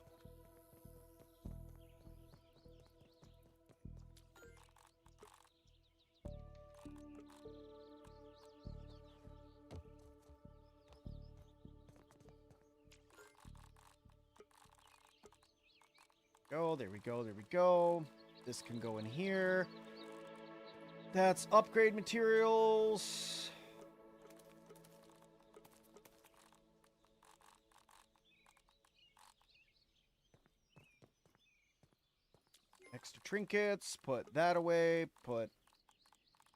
Go, there we go, there we go. This can go in here. That's upgrade materials. Extra trinkets, put that away, put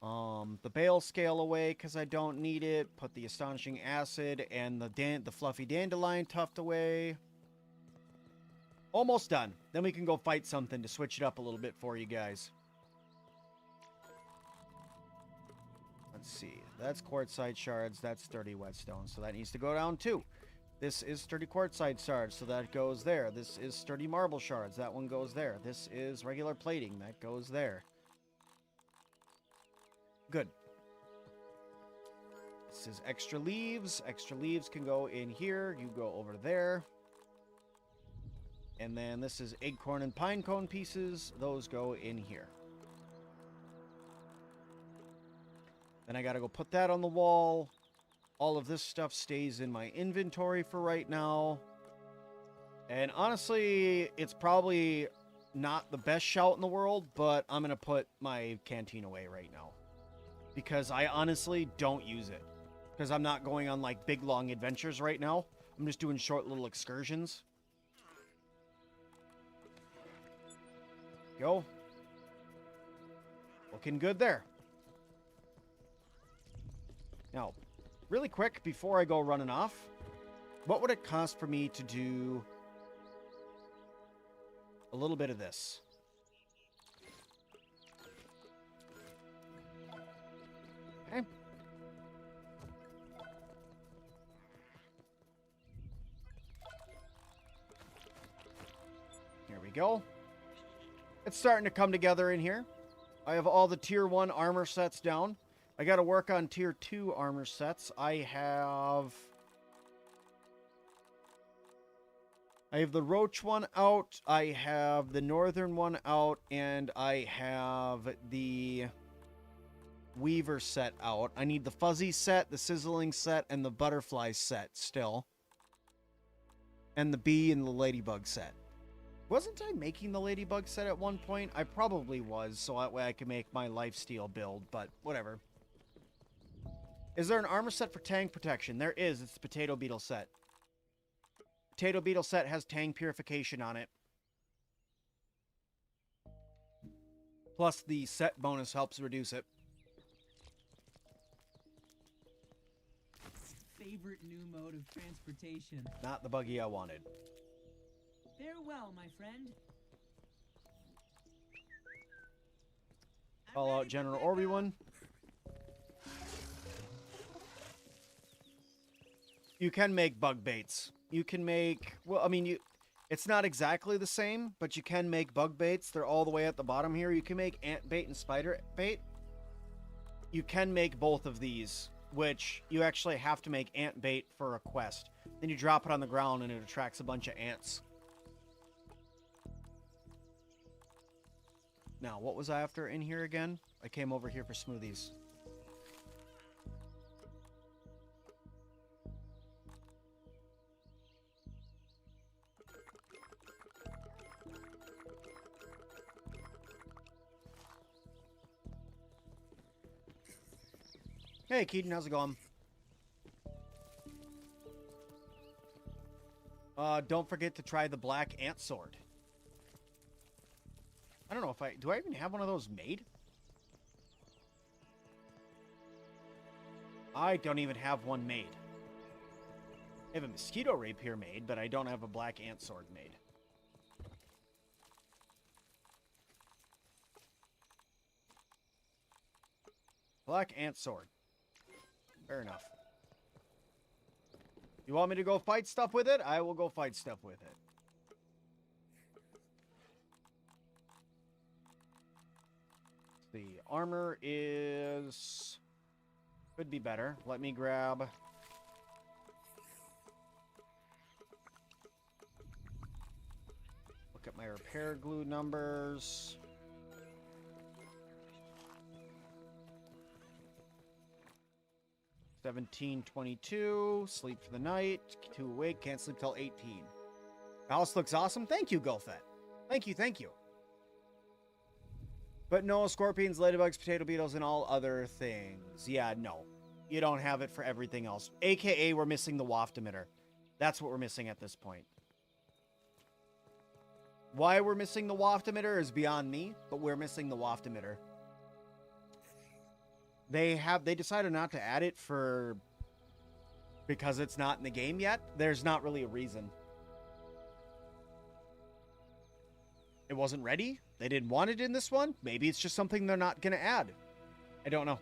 the bale scale away because I don't need it, put the astonishing acid and the fluffy dandelion tuft away. Almost done. Then we can go fight something to switch it up a little bit for you guys. Let's see. That's quartzite shards. That's sturdy whetstone. So that needs to go down too. This is sturdy quartzite shards. So that goes there. This is sturdy marble shards. That one goes there. This is regular plating. That goes there. Good. This is extra leaves. Extra leaves can go in here. You go over there. And then this is acorn and pine cone pieces. Those go in here. Then I gotta go put that on the wall. All of this stuff stays in my inventory for right now. And honestly, it's probably not the best shout in the world, but I'm gonna put my canteen away right now. Because I honestly don't use it. Because I'm not going on like big long adventures right now. I'm just doing short little excursions. Go. Looking good there. Now, really quick, before I go running off, what would it cost for me to do a little bit of this? Okay. Here we go. It's starting to come together in here. I have all the tier 1 armor sets down. I got to work on tier 2 armor sets. I have the roach one out. I have the northern one out. And I have the weaver set out. I need the fuzzy set, the sizzling set, and the butterfly set still. And the bee and the ladybug set. Wasn't I making the ladybug set at one point? I probably was, so that way I can make my lifesteal build, but whatever. Is there an armor set for tang protection? There is. It's the potato beetle set. Potato beetle set has tang purification on it. Plus the set bonus helps reduce it. Favorite new mode of transportation. Not the buggy I wanted. Farewell, my friend. Call out General Obi-Wan. You can make bug baits. You can make... Well, I mean, It's not exactly the same, but you can make bug baits. They're all the way at the bottom here. You can make ant bait and spider bait. You can make both of these, which you actually have to make ant bait for a quest. Then you drop it on the ground and it attracts a bunch of ants. Now, what was I after in here again? I came over here for smoothies. Hey, Keaton, how's it going? Don't forget to try the black ant sword. I don't know if do I even have one of those made? I don't even have one made. I have a mosquito rapier made, but I don't have a black ant sword made. Black ant sword. Fair enough. You want me to go fight stuff with it? I will go fight stuff with it. The armor is... could be better. Let me grab... look at my repair glue numbers. $17.22. Sleep for the night. 2 awake. Can't sleep till 18. House looks awesome. Thank you, Gulfet. Thank you, thank you. But no, scorpions, ladybugs, potato beetles, and all other things. Yeah, no. You don't have it for everything else. AKA, we're missing the waft emitter. That's what we're missing at this point. Why we're missing the waft emitter is beyond me, but we're missing the waft emitter. They decided not to add it because it's not in the game yet. There's not really a reason. It wasn't ready. They didn't want it in this one. Maybe it's just something they're not going to add. I don't know.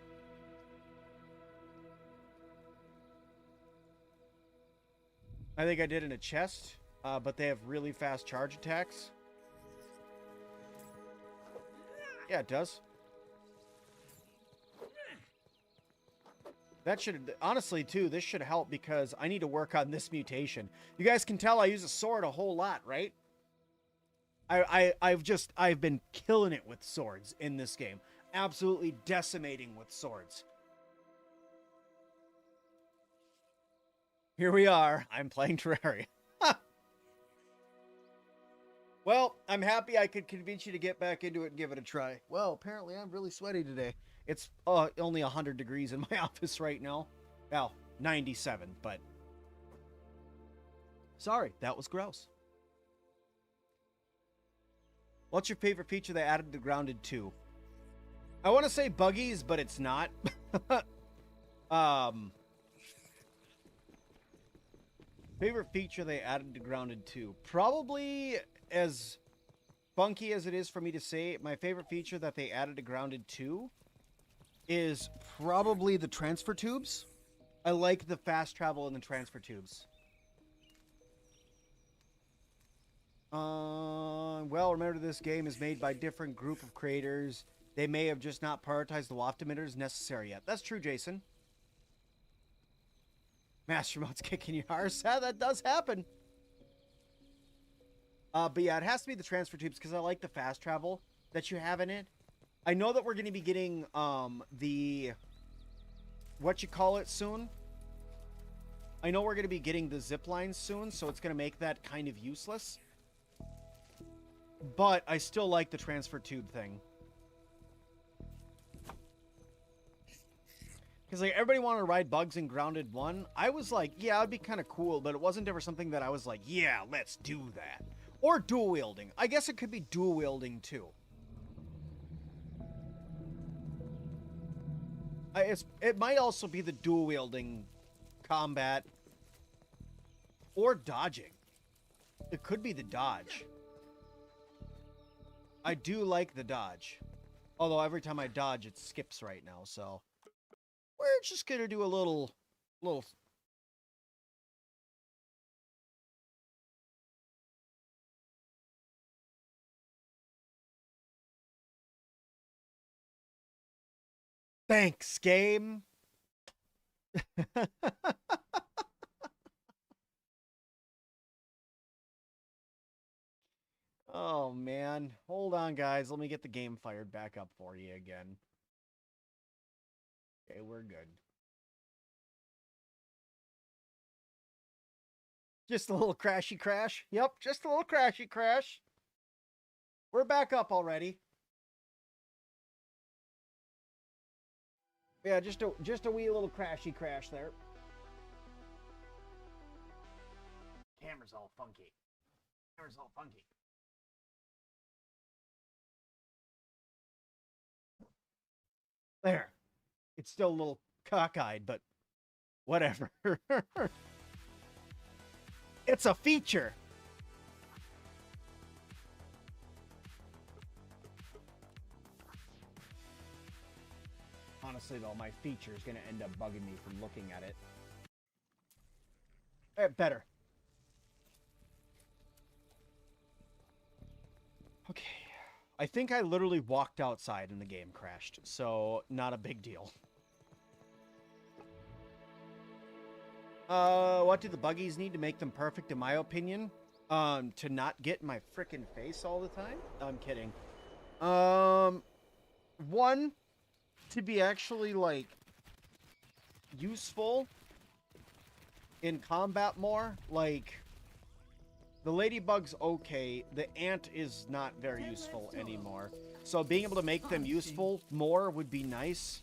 I think I did in a chest, but they have really fast charge attacks. Yeah, it does. That should, honestly, too, this should help because I need to work on this mutation. You guys can tell I use a sword a whole lot, right? I've been killing it with swords in this game. Absolutely decimating with swords. Here we are. I'm playing Terraria. Well, I'm happy I could convince you to get back into it and give it a try. Well, apparently I'm really sweaty today. It's only 100 degrees in my office right now. Well, 97, but... sorry, that was gross. What's your favorite feature they added to Grounded 2? I want to say buggies, but it's not. Favorite feature they added to Grounded 2? Probably, as funky as it is for me to say, my favorite feature that they added to Grounded 2 is probably the transfer tubes. I like the fast travel in the transfer tubes. Well, remember this game is made by a different group of creators. They may have just not prioritized the waft emitters necessary yet. That's true, Jason. Master mode's kicking your arse. Yeah, that does happen. But yeah, it has to be the transfer tubes because I like the fast travel that you have in it. I know that we're going to be getting the soon. I know we're going to be getting the zip lines soon, so it's going to make that kind of useless. But I still like the transfer tube thing. Because like everybody wanted to ride bugs in Grounded 1. I was like, yeah, it'd be kind of cool, but it wasn't ever something that I was like, yeah, let's do that. Or dual wielding. I guess it could be dual wielding too. It might also be the dual wielding combat or dodging. It could be the dodge. I do like the dodge. Although every time I dodge, it skips right now, so we're just gonna do a little Thanks, game. Oh, man. Hold on, guys. Let me get the game fired back up for you again. Okay, we're good. Just a little crashy crash. Yep, just a little crashy crash. We're back up already. Yeah, just a wee little crashy crash there. Camera's all funky. Camera's all funky. There. It's still a little cockeyed, but whatever. It's a feature. Honestly, though, my feature is going to end up bugging me from looking at it. Better. Okay. I think I literally walked outside and the game crashed, so not a big deal. What do the buggies need to make them perfect, in my opinion? To not get in my frickin' face all the time? No, I'm kidding. One, to be actually, like, useful in combat more. Like, the ladybug's okay. The ant is not very useful anymore. So being able to make them useful more would be nice.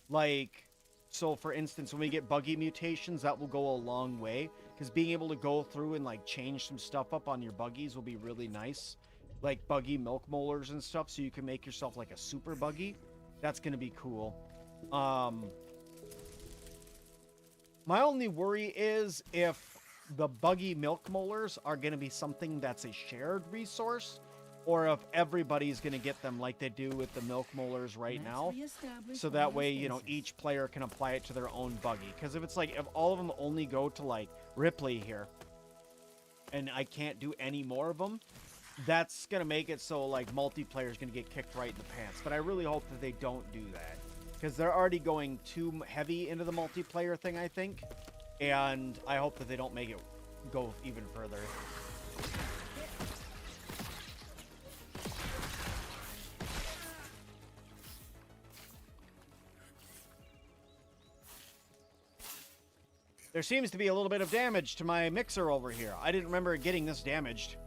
Like, so for instance, when we get buggy mutations, that will go a long way. Because being able to go through and, like, change some stuff up on your buggies will be really nice. Like buggy milk molars and stuff, so you can make yourself, like, a super buggy. That's going to be cool. My only worry is if the buggy milk molars are going to be something that's a shared resource, or if everybody's going to get them like they do with the milk molars right now. So that way, you know, each player can apply it to their own buggy. Because if it's like, if all of them only go to, like, Ripley here, and I can't do any more of them, that's going to make it so, like, multiplayer is going to get kicked right in the pants. But I really hope that they don't do that. Because they're already going too heavy into the multiplayer thing, I think. And I hope that they don't make it go even further. There seems to be a little bit of damage to my mixer over here. I didn't remember getting this damaged.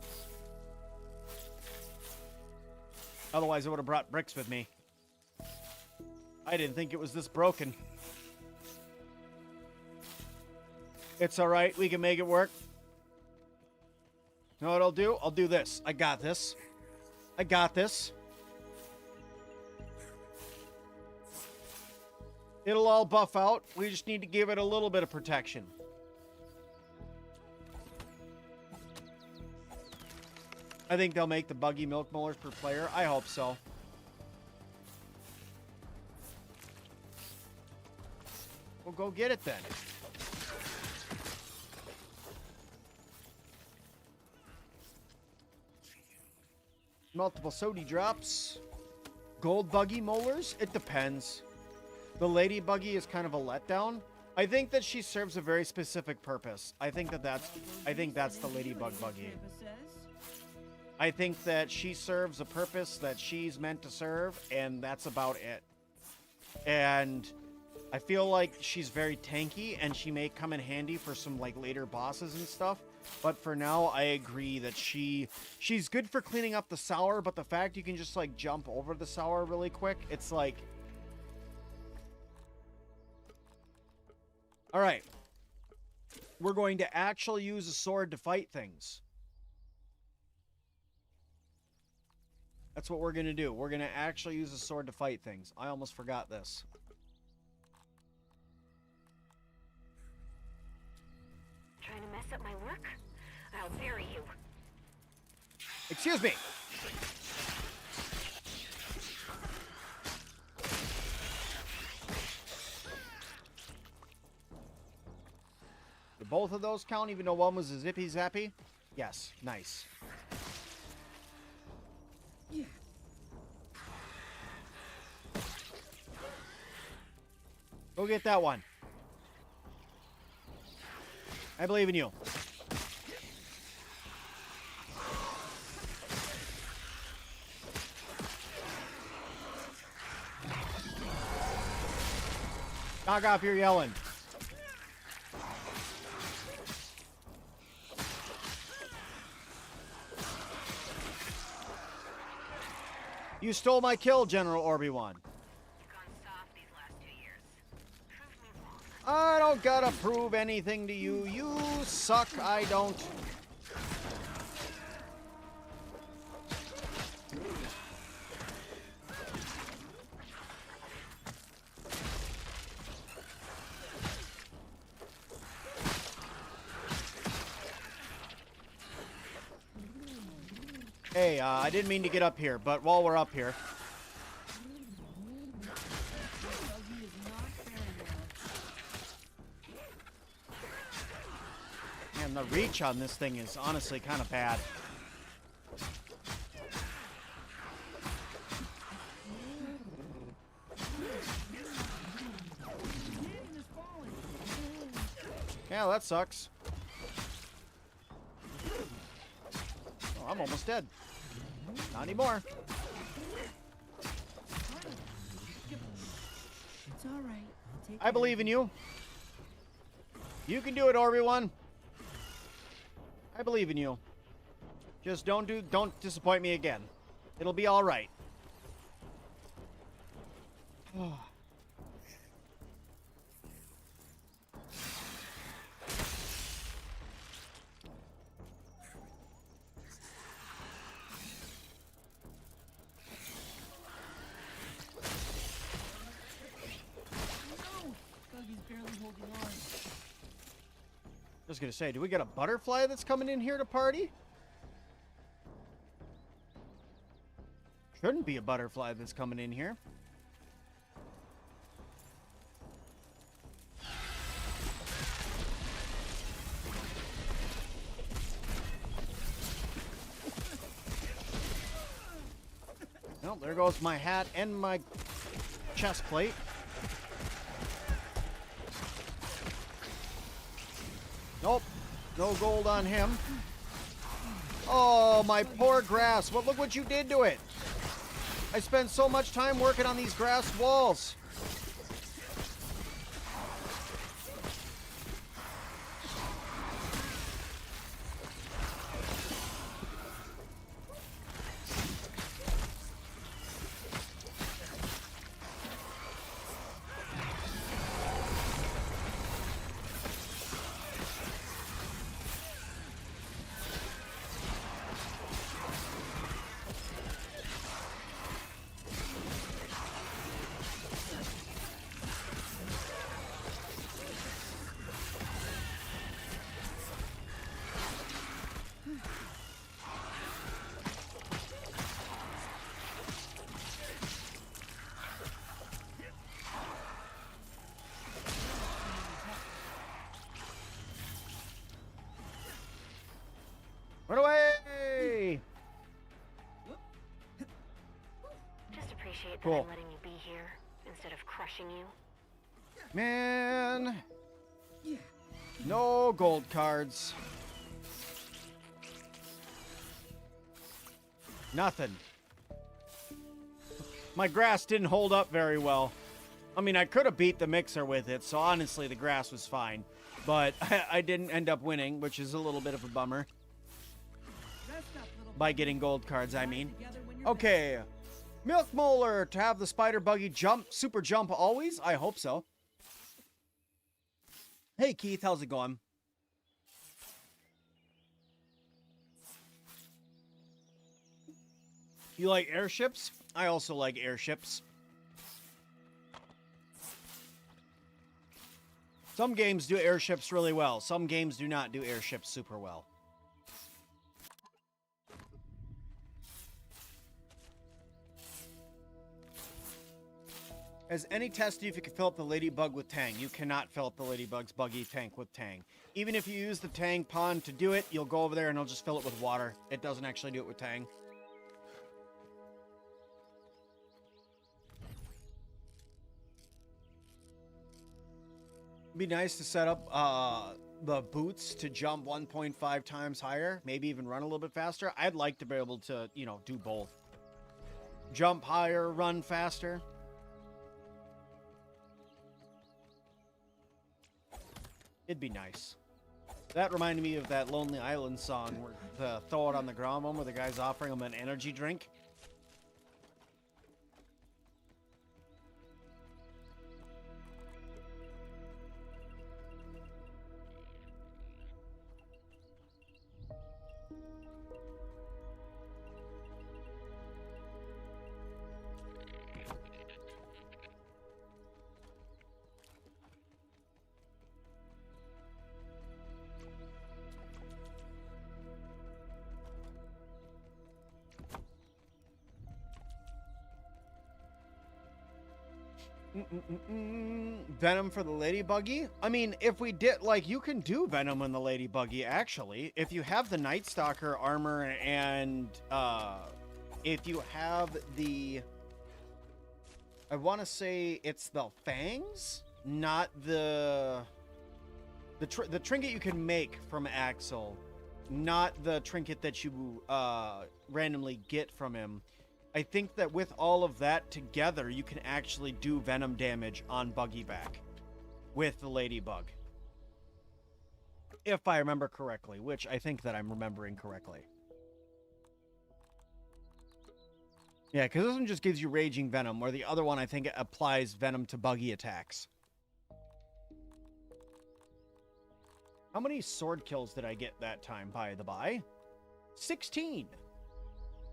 Otherwise, I would have brought bricks with me. I didn't think it was this broken. It's all right. We can make it work. You know what I'll do? I'll do this. I got this. I got this. It'll all buff out. We just need to give it a little bit of protection. I think they'll make the buggy milk molars per player. I hope so. Well, go get it then. Multiple sody drops. Gold buggy molars? It depends. The lady buggy is kind of a letdown. I think that she serves a very specific purpose. I think that's the ladybug buggy. I think that she serves a purpose that she's meant to serve, and that's about it. And I feel like she's very tanky, and she may come in handy for some, like, later bosses and stuff. But for now, I agree that she's good for cleaning up the sour, but the fact you can just, like, jump over the sour really quick, it's like... Alright. We're going to actually use a sword to fight things. That's what we're going to do. We're going to actually use a sword to fight things. I almost forgot this. Trying to mess up my work? I'll bury you. Excuse me. Did both of those count, even though one was a zippy zappy? Yes. Nice. Go get that one. I believe in you. Knock off your yelling. You stole my kill, General Obi-Wan. I don't gotta prove anything to you. You suck. I don't. Hey, I didn't mean to get up here, but while we're up here. Man, the reach on this thing is honestly kind of bad. Yeah, that sucks. Oh, I'm almost dead. Not anymore. It's all right. I'll take I believe in you. You can do it, Obi-Wan. I believe in you. Just don't disappoint me again. It'll be all right. I was gonna say, do we get a butterfly that's coming in here to party? Shouldn't be a butterfly that's coming in here. Well, there goes my hat and my chest plate. Nope, no gold on him. Oh, my poor grass. Well, look what you did to it. I spent so much time working on these grass walls. Run away! Just appreciate that Cool. I'm letting you be here instead of crushing you. Man. No gold cards. Nothing. My grass didn't hold up very well. I mean, I could have beat the mixer with it, so honestly, the grass was fine. But I didn't end up winning, which is a little bit of a bummer. By getting gold cards, I mean. Okay. Milk Molar to have the spider buggy jump, super jump always? I hope so. Hey, Keith, how's it going? You like airships? I also like airships. Some games do airships really well. Some games do not do airships super well. As any test if you can fill up the Ladybug with Tang. You cannot fill up the Ladybug's buggy tank with Tang. Even if you use the Tang pond to do it, you'll go over there and it'll just fill it with water. It doesn't actually do it with Tang. Be nice to set up the boots to jump 1.5 times higher, maybe even run a little bit faster. I'd like to be able to, you know, do both. Jump higher, run faster. It'd be nice. That reminded me of that Lonely Island song, where the throw it on the ground one, where the guy's offering him an energy drink. Venom for the ladybuggy? I mean, if we did, like, you can do Venom in the ladybuggy, actually. If you have the Night Stalker armor and, if you have the... I want to say it's the fangs? Not the... The trinket you can make from Axel. Not the trinket that you, randomly get from him. I think that with all of that together, you can actually do venom damage on Buggyback with the Ladybug. If I remember correctly, which I think that I'm remembering correctly. Yeah, because this one just gives you Raging Venom, where the other one, I think, it applies Venom to Buggy attacks. How many sword kills did I get that time, by the by? 16!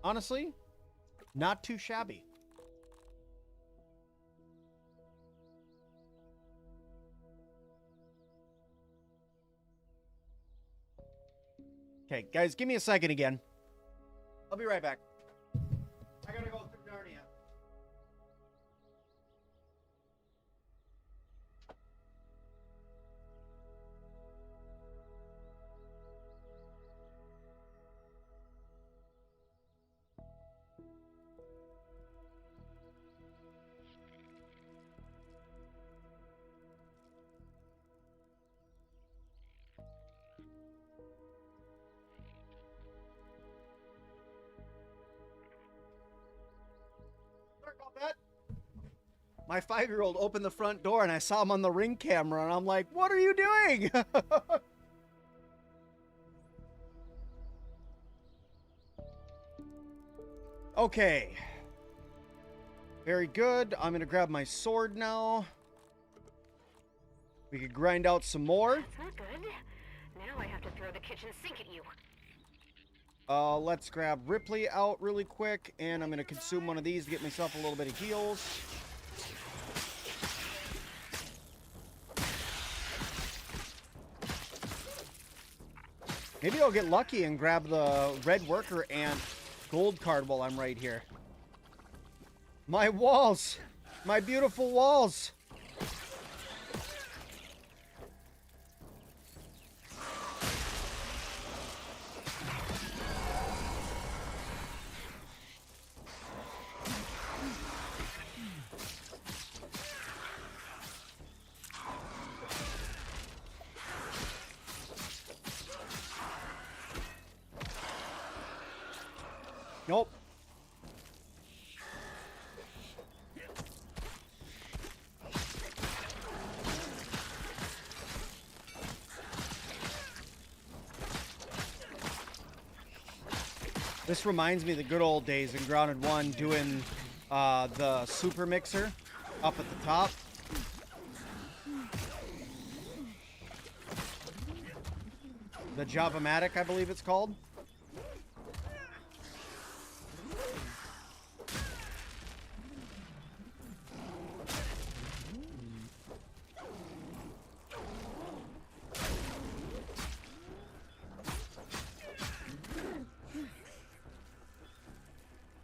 Honestly... not too shabby. Okay, guys, give me a second again. I'll be right back. I gotta go through Narnia. My 5-year-old opened the front door and I saw him on the Ring camera and I'm like, what are you doing? Okay. Very good. I'm going to grab my sword now. We could grind out some more. That's not good. Now I have to throw the kitchen sink at you. Let's grab Ripley out really quick, and I'm going to consume one of these to get myself a little bit of heals. Maybe I'll get lucky and grab the Red Worker Ant gold card while I'm right here. My walls! My beautiful walls! Nope. This reminds me of the good old days in Grounded 1 doing the super mixer up at the top. The Java-matic, I believe it's called.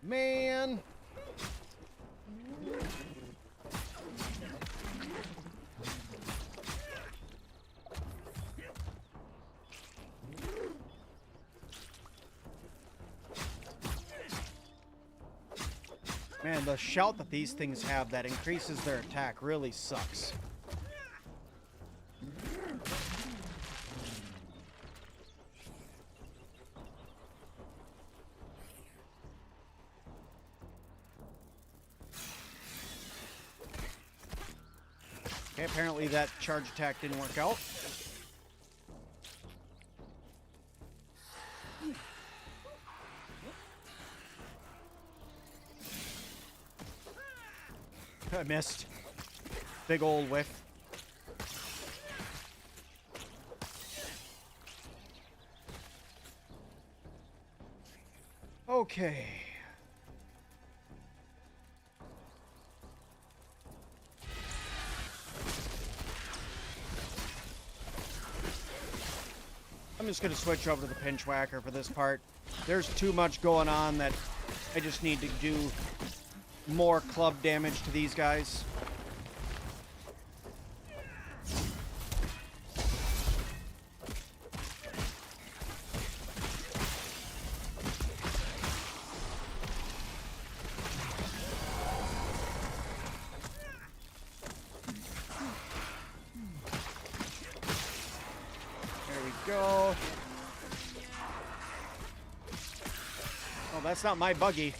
Man. Man, the shout that these things have that increases their attack really sucks. Okay, apparently that charge attack didn't work out. I missed. Big old whiff. Okay. I'm just going to switch over to the pinch whacker for this part. There's too much going on that I just need to do more club damage to these guys. Go. Oh, that's not my buggy.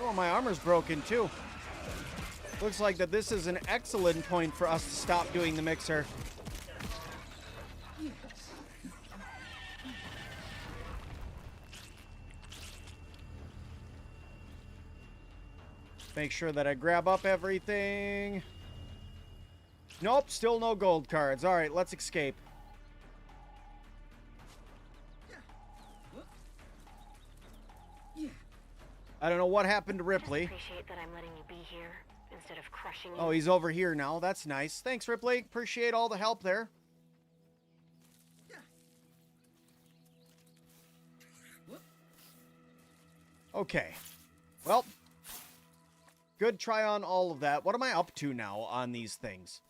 Oh, my armor's broken too. Looks like that this is an excellent point for us to stop doing the mixer. Make sure that I grab up everything. Nope, still no gold cards. All right, let's escape. I don't know what happened to Ripley. Appreciate that I'm letting you be here instead of crushing you. Oh, he's over here now. That's nice. Thanks, Ripley. Appreciate all the help there. Okay. Well, good try on all of that. What am I up to now on these things?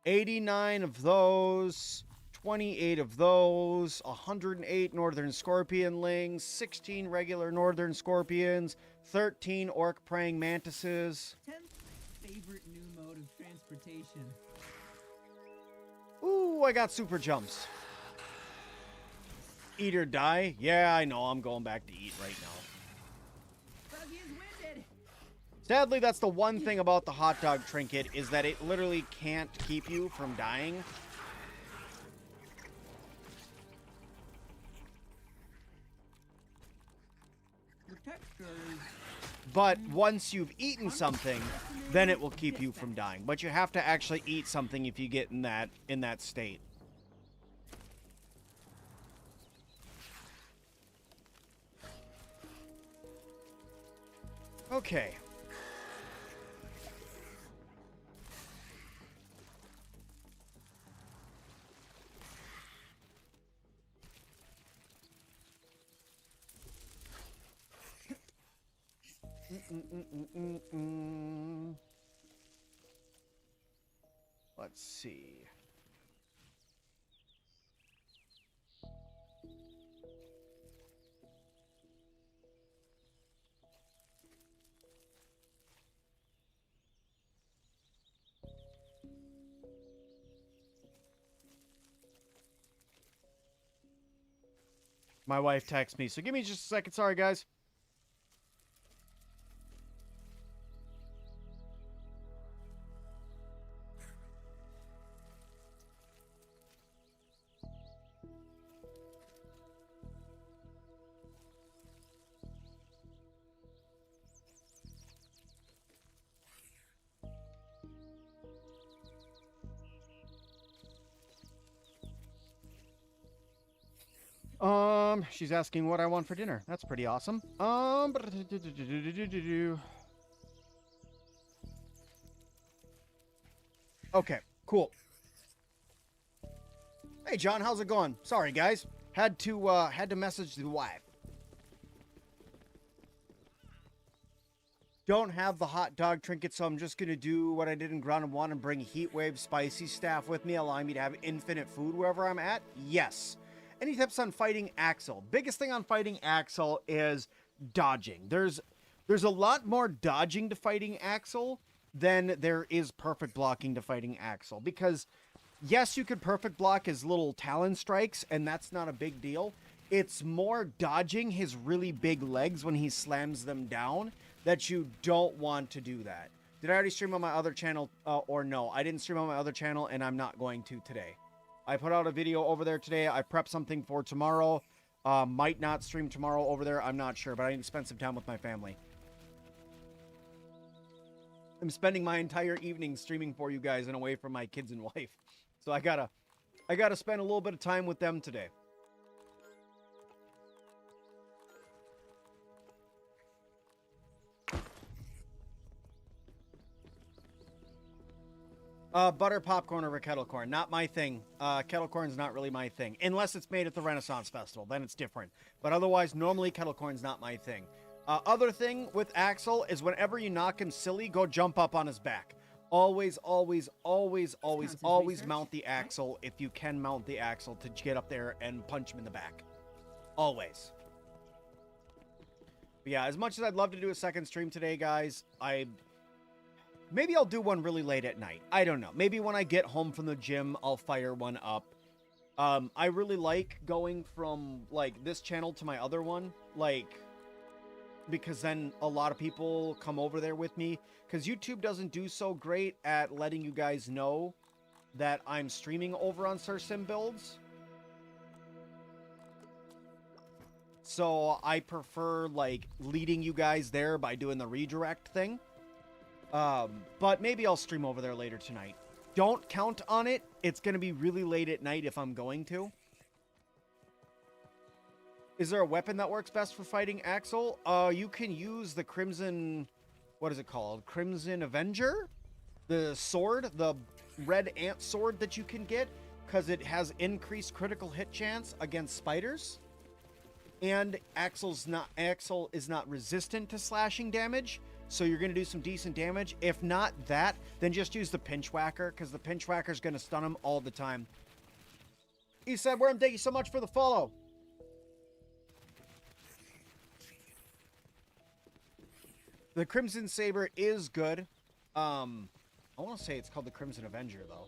89 of those, 28 of those, 108 northern scorpionlings, 16 regular northern scorpions, 13 orc praying mantises. 10th favorite new mode of transportation. Ooh, I got super jumps. Eat or die? Yeah, I know. I'm going back to eat right now. Buggy is winded. Sadly, that's the one thing about the hot dog trinket, is that it literally can't keep you from dying. But once you've eaten something, then it will keep you from dying. But you have to actually eat something if you get in that state. Okay. Let's see. My wife texts me, so give me just a second. Sorry, guys. She's asking what I want for dinner. That's pretty awesome. Okay, cool. Hey, John, how's it going? Sorry, guys. Had to message the wife. Don't have the hot dog trinket, so I'm just gonna do what I did in Ground 1 and bring Heatwave Spicy Staff with me, allowing me to have infinite food wherever I'm at. Yes. Any tips on fighting Axel? Biggest thing on fighting Axel is dodging. There's a lot more dodging to fighting Axel than there is perfect blocking to fighting Axel. Because, yes, you could perfect block his little Talon strikes, and that's not a big deal. It's more dodging his really big legs when he slams them down that you don't want to do that. Did I already stream on my other channel or no? I didn't stream on my other channel and I'm not going to today. I put out a video over there today. I prepped something for tomorrow. Might not stream tomorrow over there. I'm not sure, but I need to spend some time with my family. I'm spending my entire evening streaming for you guys and away from my kids and wife. So I gotta spend a little bit of time with them today. Butter popcorn over kettle corn. Not my thing. Kettle corn's not really my thing. Unless it's made at the Renaissance Festival. Then it's different. But otherwise, normally kettle corn's not my thing. Other thing with Axel is whenever you knock him silly, go jump up on his back. Always, always, always, always, always mount the Axel if you can mount the Axel to get up there and punch him in the back. Always. But yeah, as much as I'd love to do a second stream today, guys, maybe I'll do one really late at night. I don't know. Maybe when I get home from the gym, I'll fire one up. I really like going from, like, this channel to my other one, like, because then a lot of people come over there with me. Because YouTube doesn't do so great at letting you guys know that I'm streaming over on Sir Sim Builds. So I prefer, like, leading you guys there by doing the redirect thing. But maybe I'll stream over there later tonight. Don't count on it. It's going to be really late at night if I'm going to. Is there a weapon that works best for fighting Axel? You can use the Crimson... What is it called? Crimson Avenger? The sword, the red ant sword that you can get, because it has increased critical hit chance against spiders. And Axel is not resistant to slashing damage, so you're going to do some decent damage. If not that, then just use the Pinch Whacker, because the Pinch Whacker is going to stun him all the time. He said, Worm, thank you so much for the follow. The Crimson Saber is good. I want to say it's called the Crimson Avenger, though.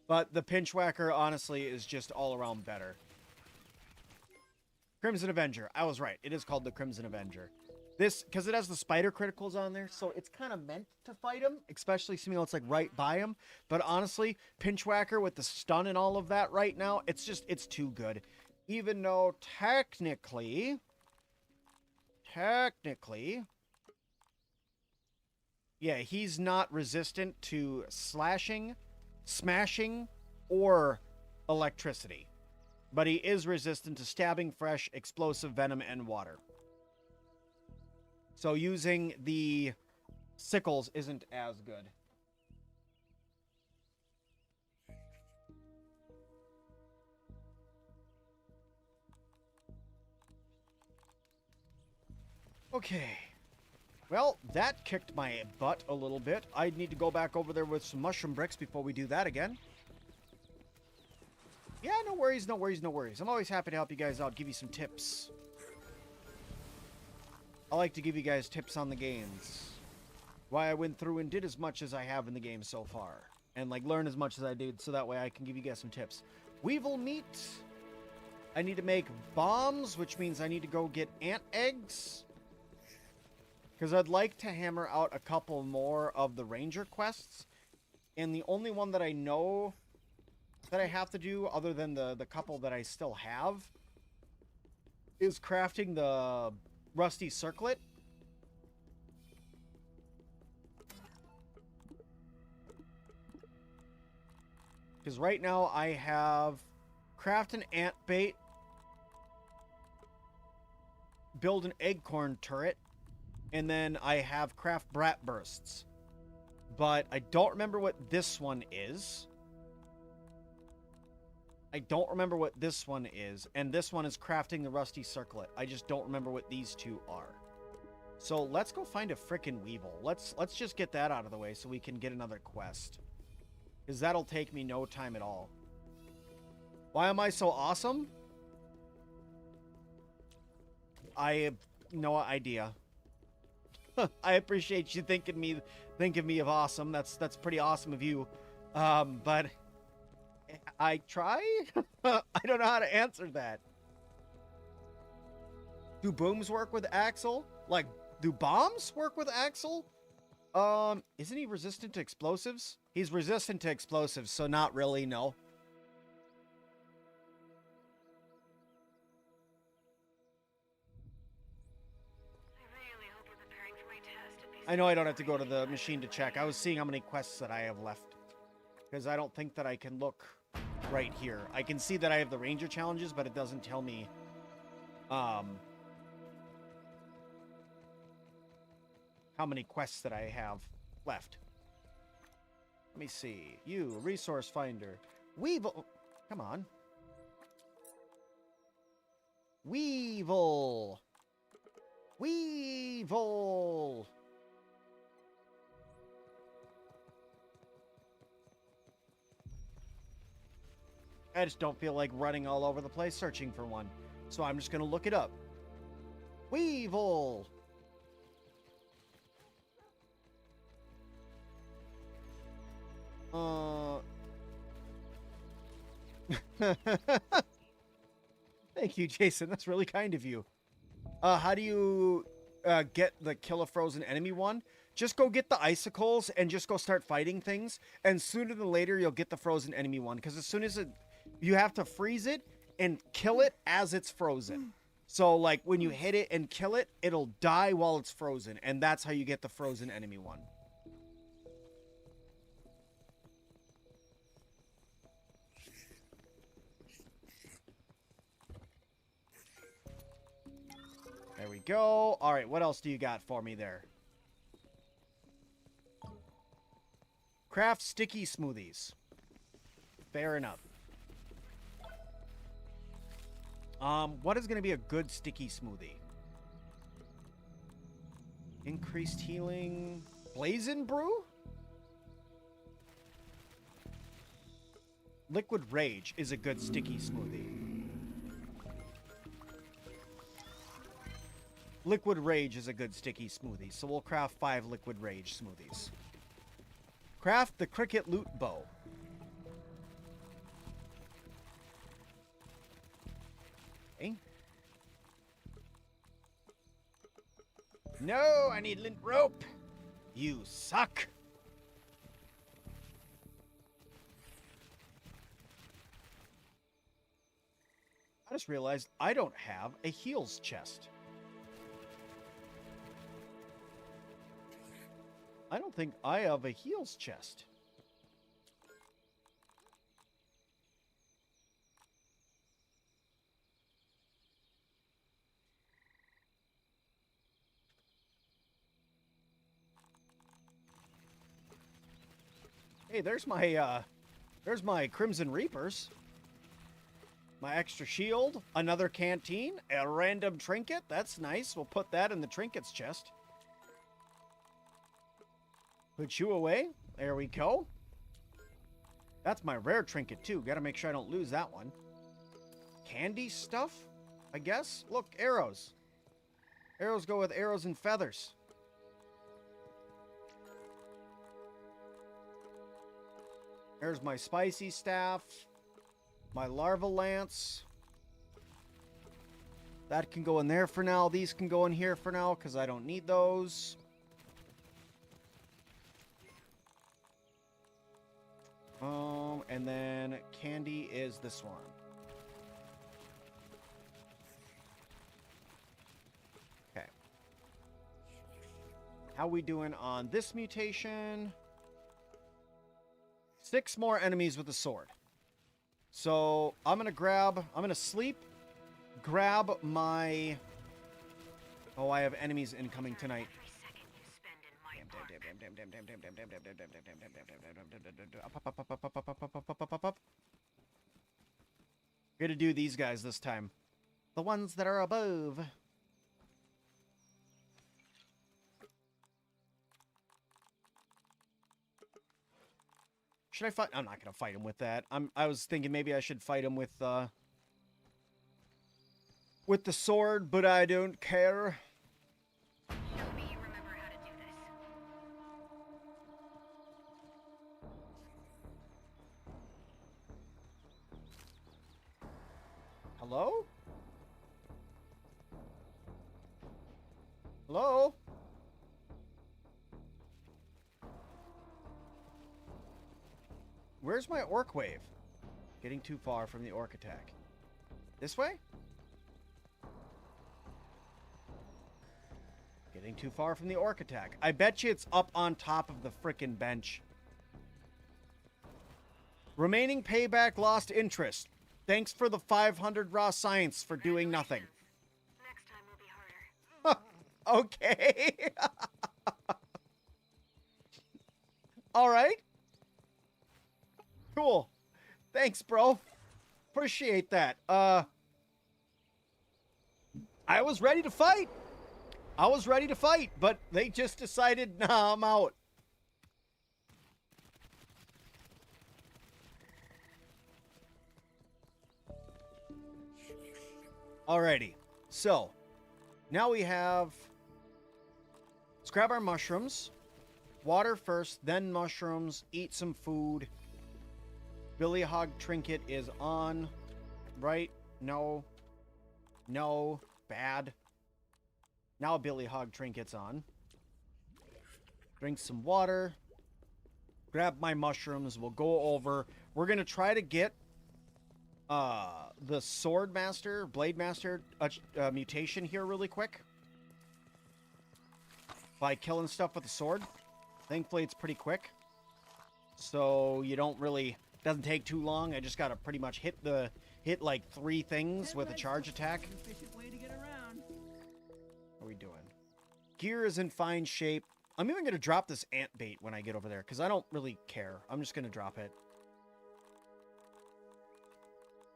But the Pinch Whacker, honestly, is just all around better. Crimson Avenger. I was right. It is called the Crimson Avenger. This, because it has the spider criticals on there, so it's kind of meant to fight him, especially Sim-Alot's like right by him. But honestly, Pinch Whacker with the stun and all of that right now, it's too good. Even though technically, yeah, he's not resistant to slashing, smashing, or electricity. But he is resistant to stabbing, fresh, explosive, venom, and water. So using the sickles isn't as good. Okay. Well, that kicked my butt a little bit. I'd need to go back over there with some mushroom bricks before we do that again. Yeah, no worries, no worries, no worries. I'm always happy to help you guys out, give you some tips. I like to give you guys tips on the games. Why I went through and did as much as I have in the game so far. And, like, learn as much as I did so that way I can give you guys some tips. Weevil meat. I need to make bombs, which means I need to go get ant eggs. Because I'd like to hammer out a couple more of the ranger quests. And the only one that I know that I have to do, other than the couple that I still have, is crafting the rusty circlet. Because right now I have craft an ant bait, build an acorn turret, and then I have craft brat bursts. But I don't remember what this one is. I don't remember what this one is. And this one is crafting the rusty circlet. I just don't remember what these two are. So let's go find a frickin' Weevil. Let's just get that out of the way so we can get another quest. Because that'll take me no time at all. Why am I so awesome? I have no idea. I appreciate you thinking of me of awesome. That's pretty awesome of you. But I try? I don't know how to answer that. Do booms work with Axel? Like Do bombs work with Axel? Isn't he resistant to explosives? He's resistant to explosives, so not really, no. I know I don't have to go to the machine to check. I was seeing how many quests that I have left. Because I don't think that I can look right here. I can see that I have the ranger challenges, but it doesn't tell me how many quests that I have left. Let me see. You, resource finder. Weevil. Come on. Weevil. Weevil. I just don't feel like running all over the place searching for one. So I'm just going to look it up. Weevil. Thank you, Jason. That's really kind of you. How do you get the kill a frozen enemy one? Just go get the icicles and just go start fighting things. And sooner than later, you'll get the frozen enemy one. Because as soon as you have to freeze it and kill it as it's frozen. So, like, when you hit it and kill it, it'll die while it's frozen. And that's how you get the frozen enemy one. There we go. All right, what else do you got for me there? Craft sticky smoothies. Fair enough. What is going to be a good sticky smoothie? Increased healing. Blazing brew? Liquid Rage is a good sticky smoothie. Liquid Rage is a good sticky smoothie, so we'll craft 5 Liquid Rage smoothies. Craft the Cricket Loot Bow. Okay. No, I need lint rope. You suck. I just realized I don't have a heals chest. I don't think I have a heals chest. Hey, there's my Crimson Reapers. My extra shield, another canteen, a random trinket. That's nice. We'll put that in the trinkets chest. Put you away. There we go. That's my rare trinket, too. Gotta make sure I don't lose that one. Candy stuff, I guess. Look, arrows. Arrows go with arrows and feathers. There's my spicy staff. My larva lance. That can go in there for now. These can go in here for now because I don't need those. And then candy is this one. Okay. How we doing on this mutation? 6 more enemies with a sword. So I'm gonna sleep, grab my... Oh, I have enemies incoming tonight. We're gonna do these guys this time. The ones that are above. Should I fight? I'm not gonna fight him with that. I was thinking maybe I should fight him with the sword, but I don't care. Show me you remember how to do this. Hello? Hello? Where's my orc wave? Getting too far from the orc attack. This way? Getting too far from the orc attack. I bet you it's up on top of the frickin' bench. Remaining payback lost interest. Thanks for the 500 raw science for doing nothing. Next time will be harder. Okay. All right. Cool. Thanks, bro. Appreciate that. I was ready to fight. But they just decided, nah, I'm out. Alrighty. So, now we have... Let's grab our mushrooms. Water first, then mushrooms. Eat some food. Billy Hog trinket is on. Right? No. No. Bad. Now Billy Hog trinket's on. Drink some water. Grab my mushrooms. We'll go over. We're going to try to get the Sword Master, Blade Master mutation here really quick. By killing stuff with the sword. Thankfully, it's pretty quick. So you don't really... Doesn't take too long. I just got to pretty much hit like 3 things with a charge attack. Efficient way to get around. What are we doing? Gear is in fine shape. I'm even going to drop this ant bait when I get over there, because I don't really care. I'm just going to drop it.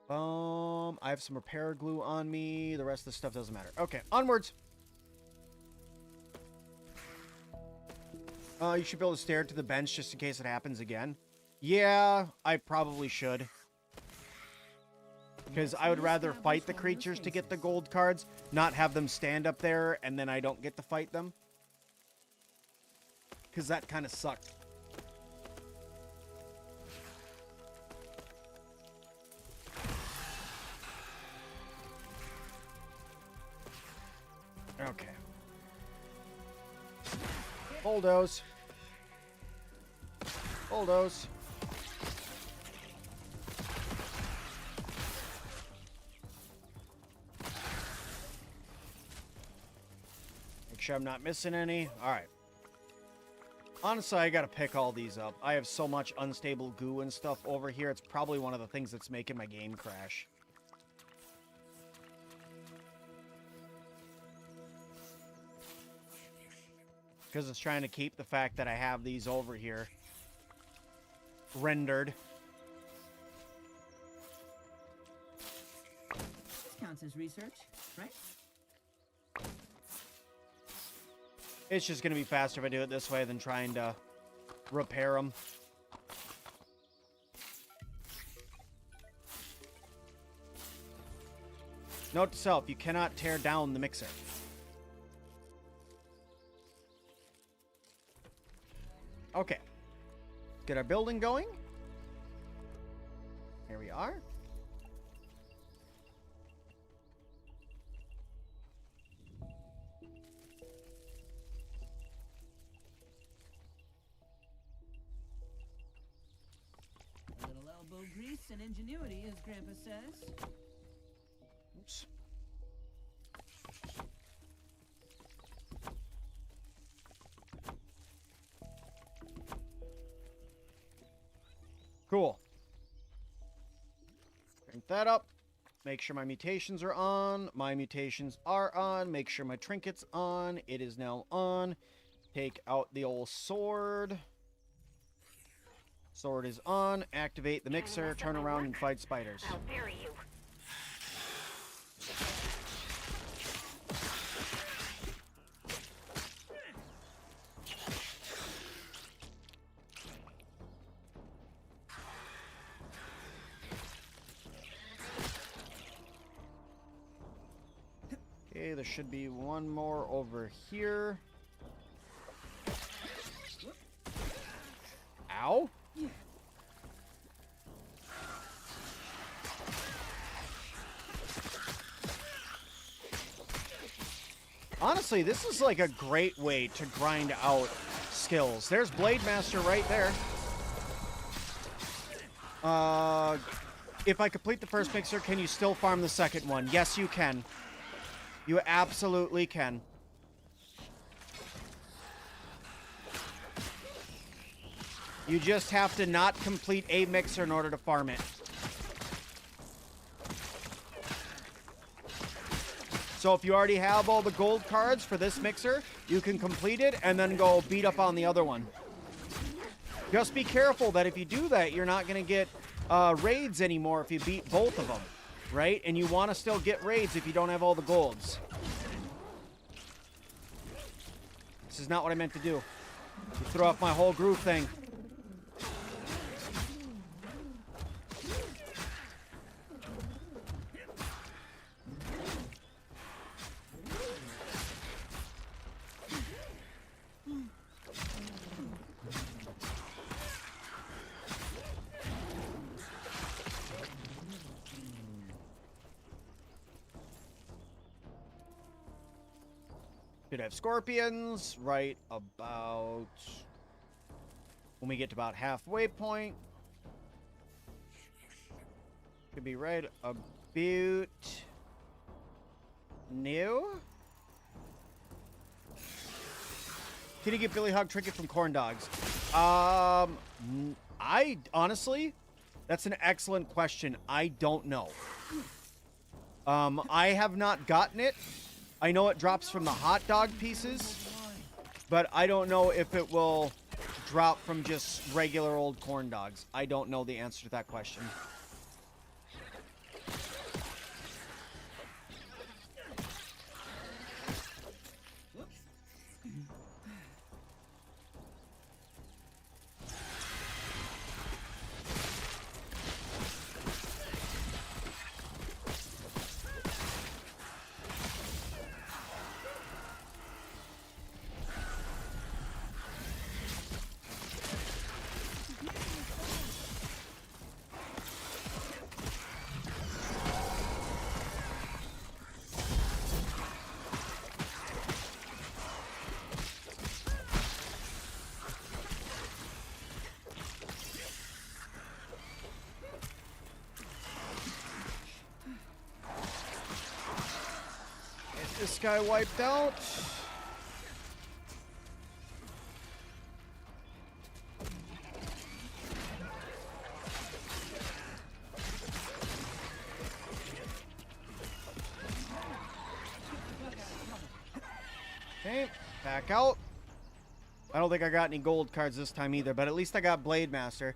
I have some repair glue on me. The rest of the stuff doesn't matter. Okay, onwards. You should be able to stare to the bench just in case it happens again. Yeah, I probably should. Because I would rather fight the creatures to get the gold cards, not have them stand up there and then I don't get to fight them. Because that kind of sucked. Okay. Bulldoze. Bulldoze. Make sure I'm not missing any. Alright. Honestly, I gotta pick all these up. I have so much unstable goo and stuff over here. It's probably one of the things that's making my game crash. Because it's trying to keep the fact that I have these over here rendered. This counts as research, right? It's just going to be faster if I do it this way than trying to repair them. Note to self, you cannot tear down the mixer. Okay. Get our building going. Here we are. A little elbow grease and ingenuity, as Grandpa says. Oops. Cool. Crank that up. Make sure my mutations are on. My mutations are on. Make sure my trinket's on. It is now on. Take out the old sword. Sword is on. Activate the mixer. Turn around and fight spiders. I'll bury you. Okay, there should be one more over here. Ow. Honestly, this is like a great way to grind out skills. There's Blade Master right there. If I complete the first mixer, can you still farm the second one? Yes, you can. You absolutely can. You just have to not complete a mixer in order to farm it. So if you already have all the gold cards for this mixer, you can complete it and then go beat up on the other one. Just be careful that if you do that, you're not going to get raids anymore if you beat both of them, right? And you want to still get raids if you don't have all the golds. This is not what I meant to do. You throw off my whole groove thing. Should have scorpions right about when we get to about halfway point. Could be right about new. Can you get Billy Hog Trinket from Corn Dogs? I honestly, that's an excellent question. I don't know. I have not gotten it. I know it drops from the hot dog pieces, but I don't know if it will drop from just regular old corn dogs. I don't know the answer to that question. This guy wiped out. Okay, back out. I don't think I got any gold cards this time either, but at least I got Blade Master.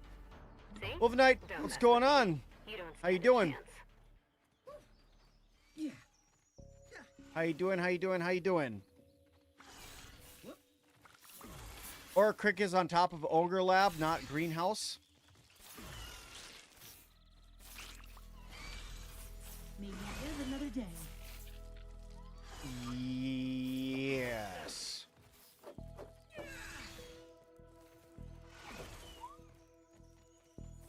See? Wolfenite, Don't what's mess going with me. on? You don't How you stand a doing? chance. How you doing? How you doing? How you doing? Or Crick is on top of Ogre Lab, not Greenhouse. Maybe there's another day. Yes.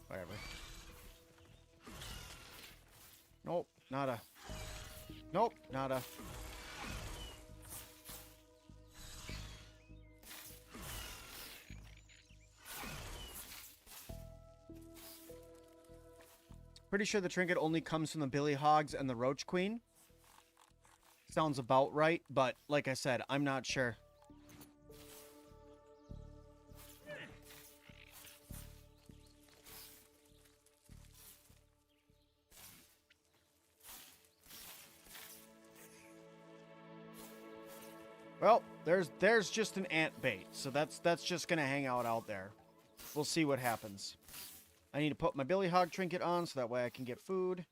Whatever. Nope, nada. Nope, nada. Pretty sure the trinket only comes from the Billy Hogs and the Roach Queen. Sounds about right, but like I said, I'm not sure. Well, there's just an ant bait, so that's just gonna hang out there. We'll see what happens. I need to put my Billy Hog trinket on so that way I can get food,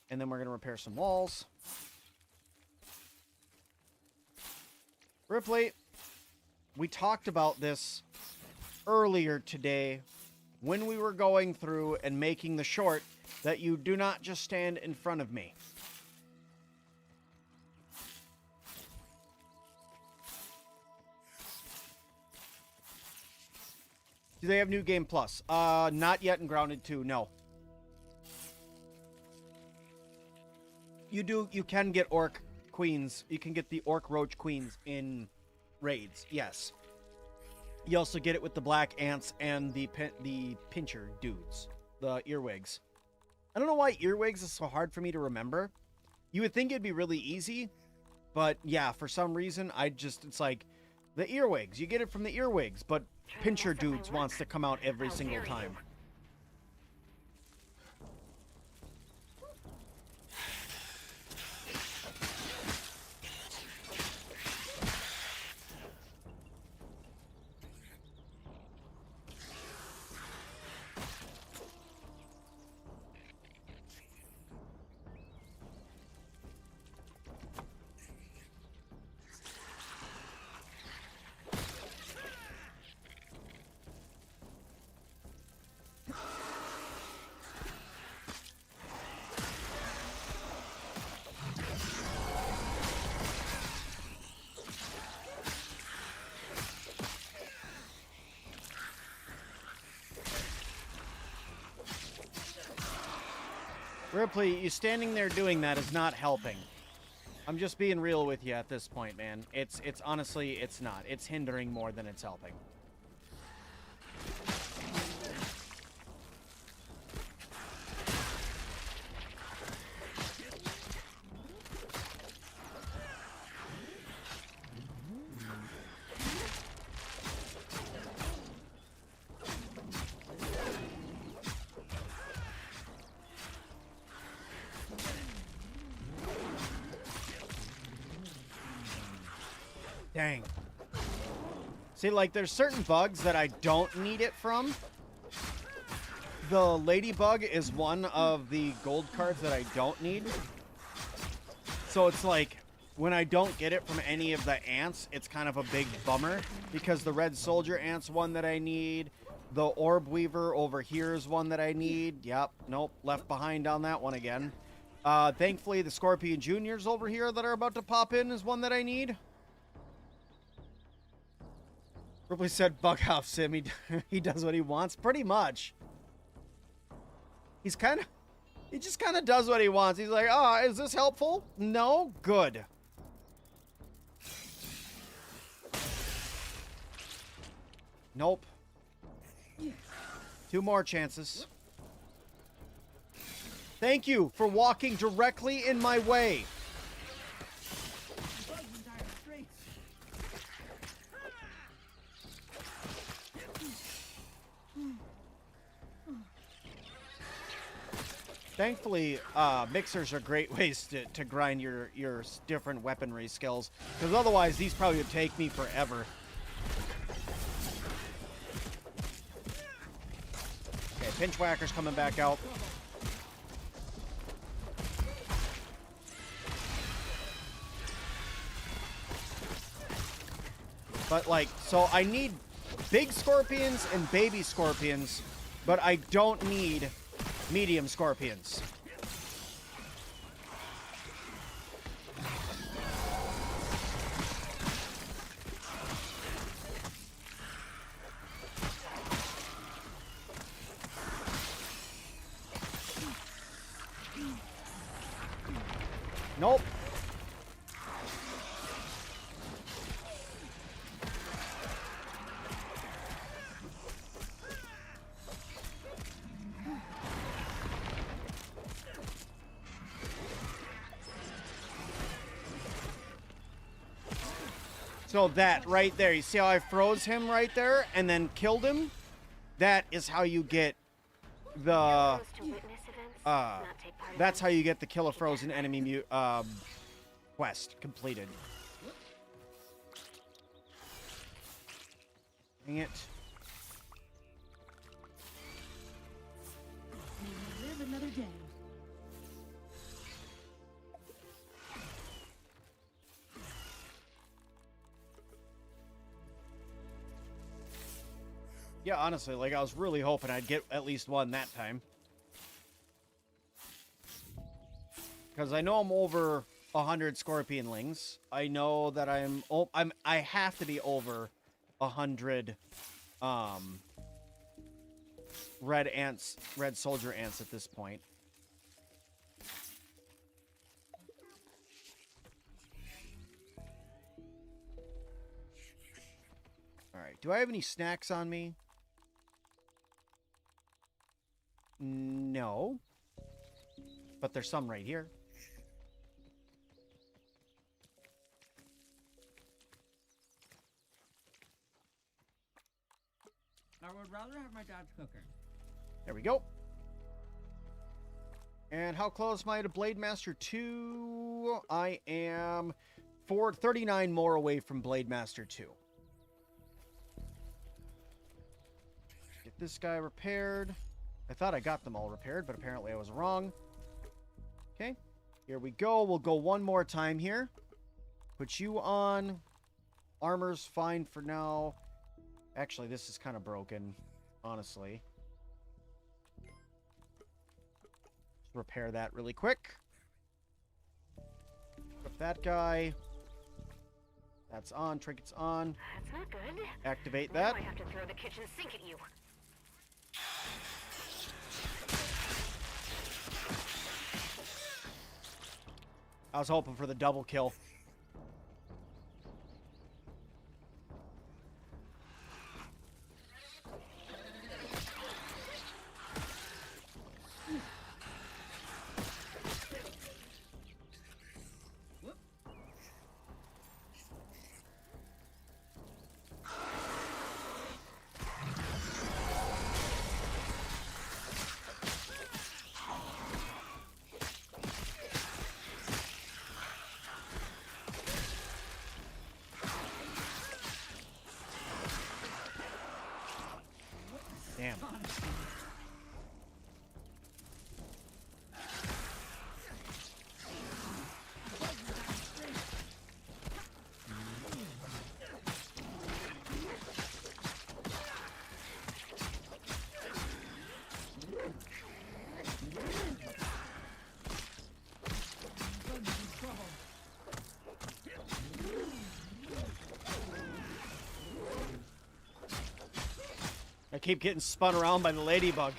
and then we're gonna repair some walls. Ripley, we talked about this earlier today when we were going through and making the short that you do not just stand in front of me. Do they have New Game Plus? Not yet in Grounded 2, no. You can get Orc Queens. You can get the Orc Roach Queens in raids, yes. You also get it with the Black Ants and the Pincher dudes. the earwigs. I don't know why earwigs is so hard for me to remember. You would think it'd be really easy, but yeah, for some reason, it's like, the earwigs. You get it from the earwigs, but Pincher Dudes wants to come out every single time. Ripley, you standing there doing that is not helping. I'm just being real with you at this point, man. It's honestly, it's not. It's hindering more than it's helping. Dang. See, like, there's certain bugs that I don't need it from. The ladybug is one of the gold cards that I don't need. So it's like, when I don't get it from any of the ants, it's kind of a big bummer. Because the red soldier ant's one that I need. The orb weaver over here is one that I need. Yep, nope, left behind on that one again. Thankfully, the Scorpion Juniors over here that are about to pop in is one that I need. Ripley said, bug off, Sim. He does what he wants. Pretty much. He just kind of does what he wants. He's like, oh, is this helpful? No? Good. Nope. 2 more chances. Thank you for walking directly in my way. Thankfully, mixers are great ways to grind your different weaponry skills, because otherwise these probably would take me forever. Okay, Pinchwhacker's coming back out. But like, so I need big scorpions and baby scorpions, but I don't need medium scorpions. Nope. So that right there, you see how I froze him right there and then killed him? That is how you get the that's how you get the kill a frozen enemy quest completed. Dang it. Live another day. Yeah, honestly, like I was really hoping I'd get at least one that time. Because I know I'm over 100 scorpionlings. I know that I have to be over 100 red soldier ants at this point. All right, do I have any snacks on me? No. But there's some right here. I would rather have my dad's cooker. There we go. And how close am I to Blade Master 2? I am 39 more away from Blade Master 2. Get this guy repaired. I thought I got them all repaired, but apparently I was wrong. Okay, here we go. We'll go one more time here. Put you on. Armor's fine for now. Actually, this is kind of broken, honestly. Just repair that really quick. Put that guy. That's on. Trinket's on. That's not good. Activate Now that. I have to throw the kitchen sink at you. I was hoping for the double kill. Damn. I keep getting spun around by the ladybug.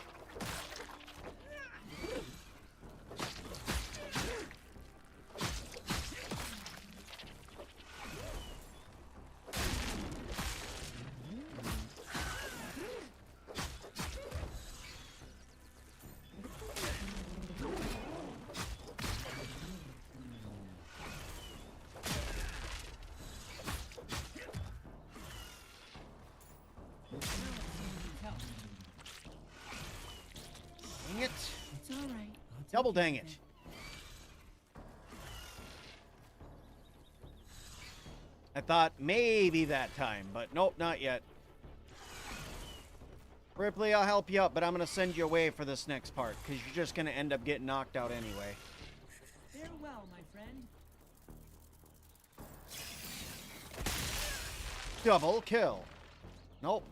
Dang it. It's all right. Double dang it. I thought maybe that time, but nope, not yet. Ripley, I'll help you up, but I'm going to send you away for this next part, because you're just going to end up getting knocked out anyway. Farewell, my friend. Double kill. Nope.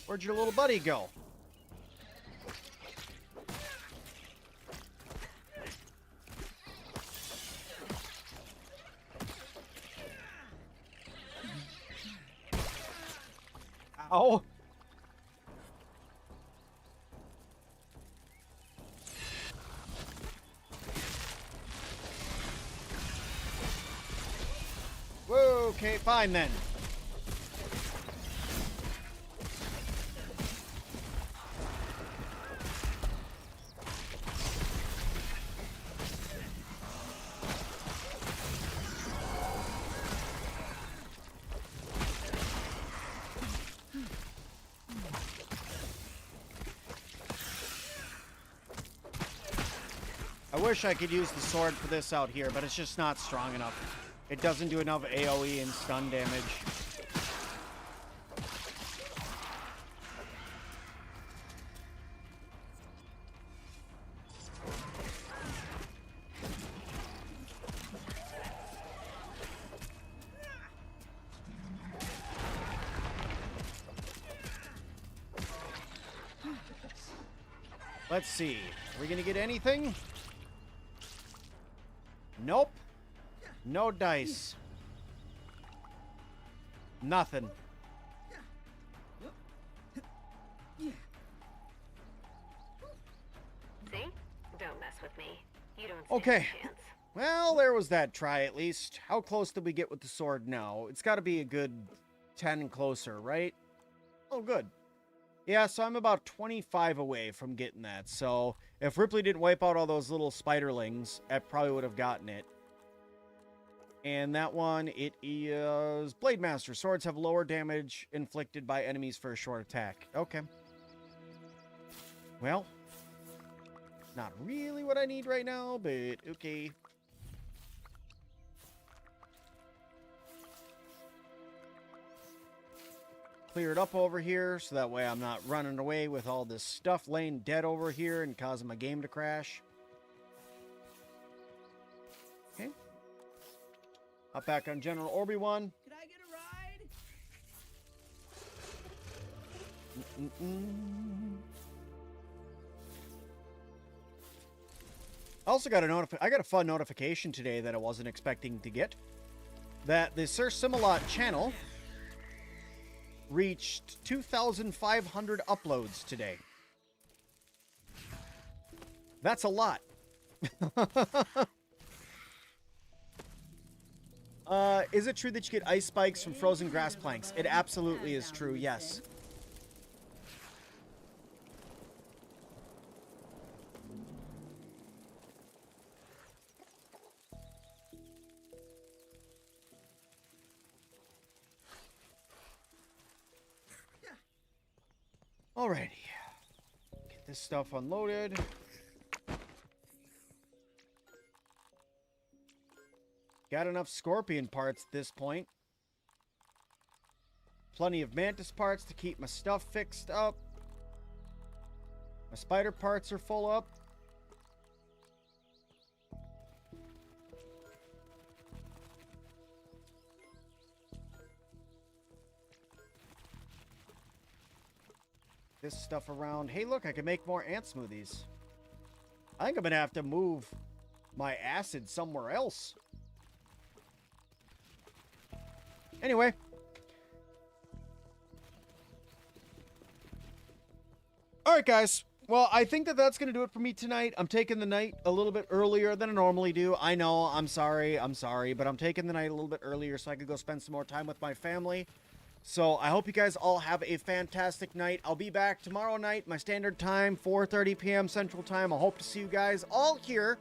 Where'd your little buddy go? Ow. Whoa, okay, fine then. I wish I could use the sword for this out here, but it's just not strong enough. It doesn't do enough AoE and stun damage. Let's see. Are we gonna get anything? Nope. No dice. Nothing. See? Don't mess with me. You don't stand Okay. a chance. Well, there was that try at least. How close did we get with the sword now? It's got to be a good 10 closer, right? Oh, good. Yeah, so I'm about 25 away from getting that. So if Ripley didn't wipe out all those little spiderlings, I probably would have gotten it. And that one, it is Blade Master. Swords have lower damage inflicted by enemies for a short attack. Okay. Well, not really what I need right now, but okay. Clear it up over here so that way I'm not running away with all this stuff laying dead over here and causing my game to crash. Okay. Hop back on General Obi-Wan. Could I get a ride? I also got I got a fun notification today that I wasn't expecting to get. That the Sir Sim-Alot channel reached 2,500 uploads today. That's a lot. Is it true that you get ice spikes from frozen grass planks? It absolutely is true, yes. Alrighty. Get this stuff unloaded. Got enough scorpion parts at this point. Plenty of mantis parts to keep my stuff fixed up. My spider parts are full up. This stuff around. Hey, look, I can make more ant smoothies. I think I'm gonna have to move my acid somewhere else. Anyway. Alright, guys. Well, I think that that's going to do it for me tonight. I'm taking the night a little bit earlier than I normally do. I know, I'm sorry, but I'm taking the night a little bit earlier so I could go spend some more time with my family. So I hope you guys all have a fantastic night. I'll be back tomorrow night, my standard time, 4:30 p.m. Central Time. I hope to see you guys all here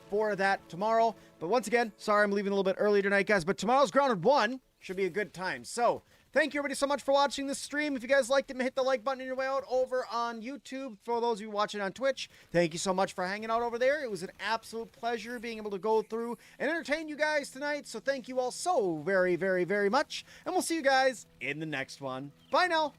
for that tomorrow. But once again, sorry I'm leaving a little bit early tonight, guys. But tomorrow's Grounded 1 should be a good time. So thank you everybody so much for watching this stream. If you guys liked it, hit the like button on your way out over on YouTube. For those of you watching on Twitch, thank you so much for hanging out over there. It was an absolute pleasure being able to go through and entertain you guys tonight. So thank you all so very, very, very much. And we'll see you guys in the next one. Bye now.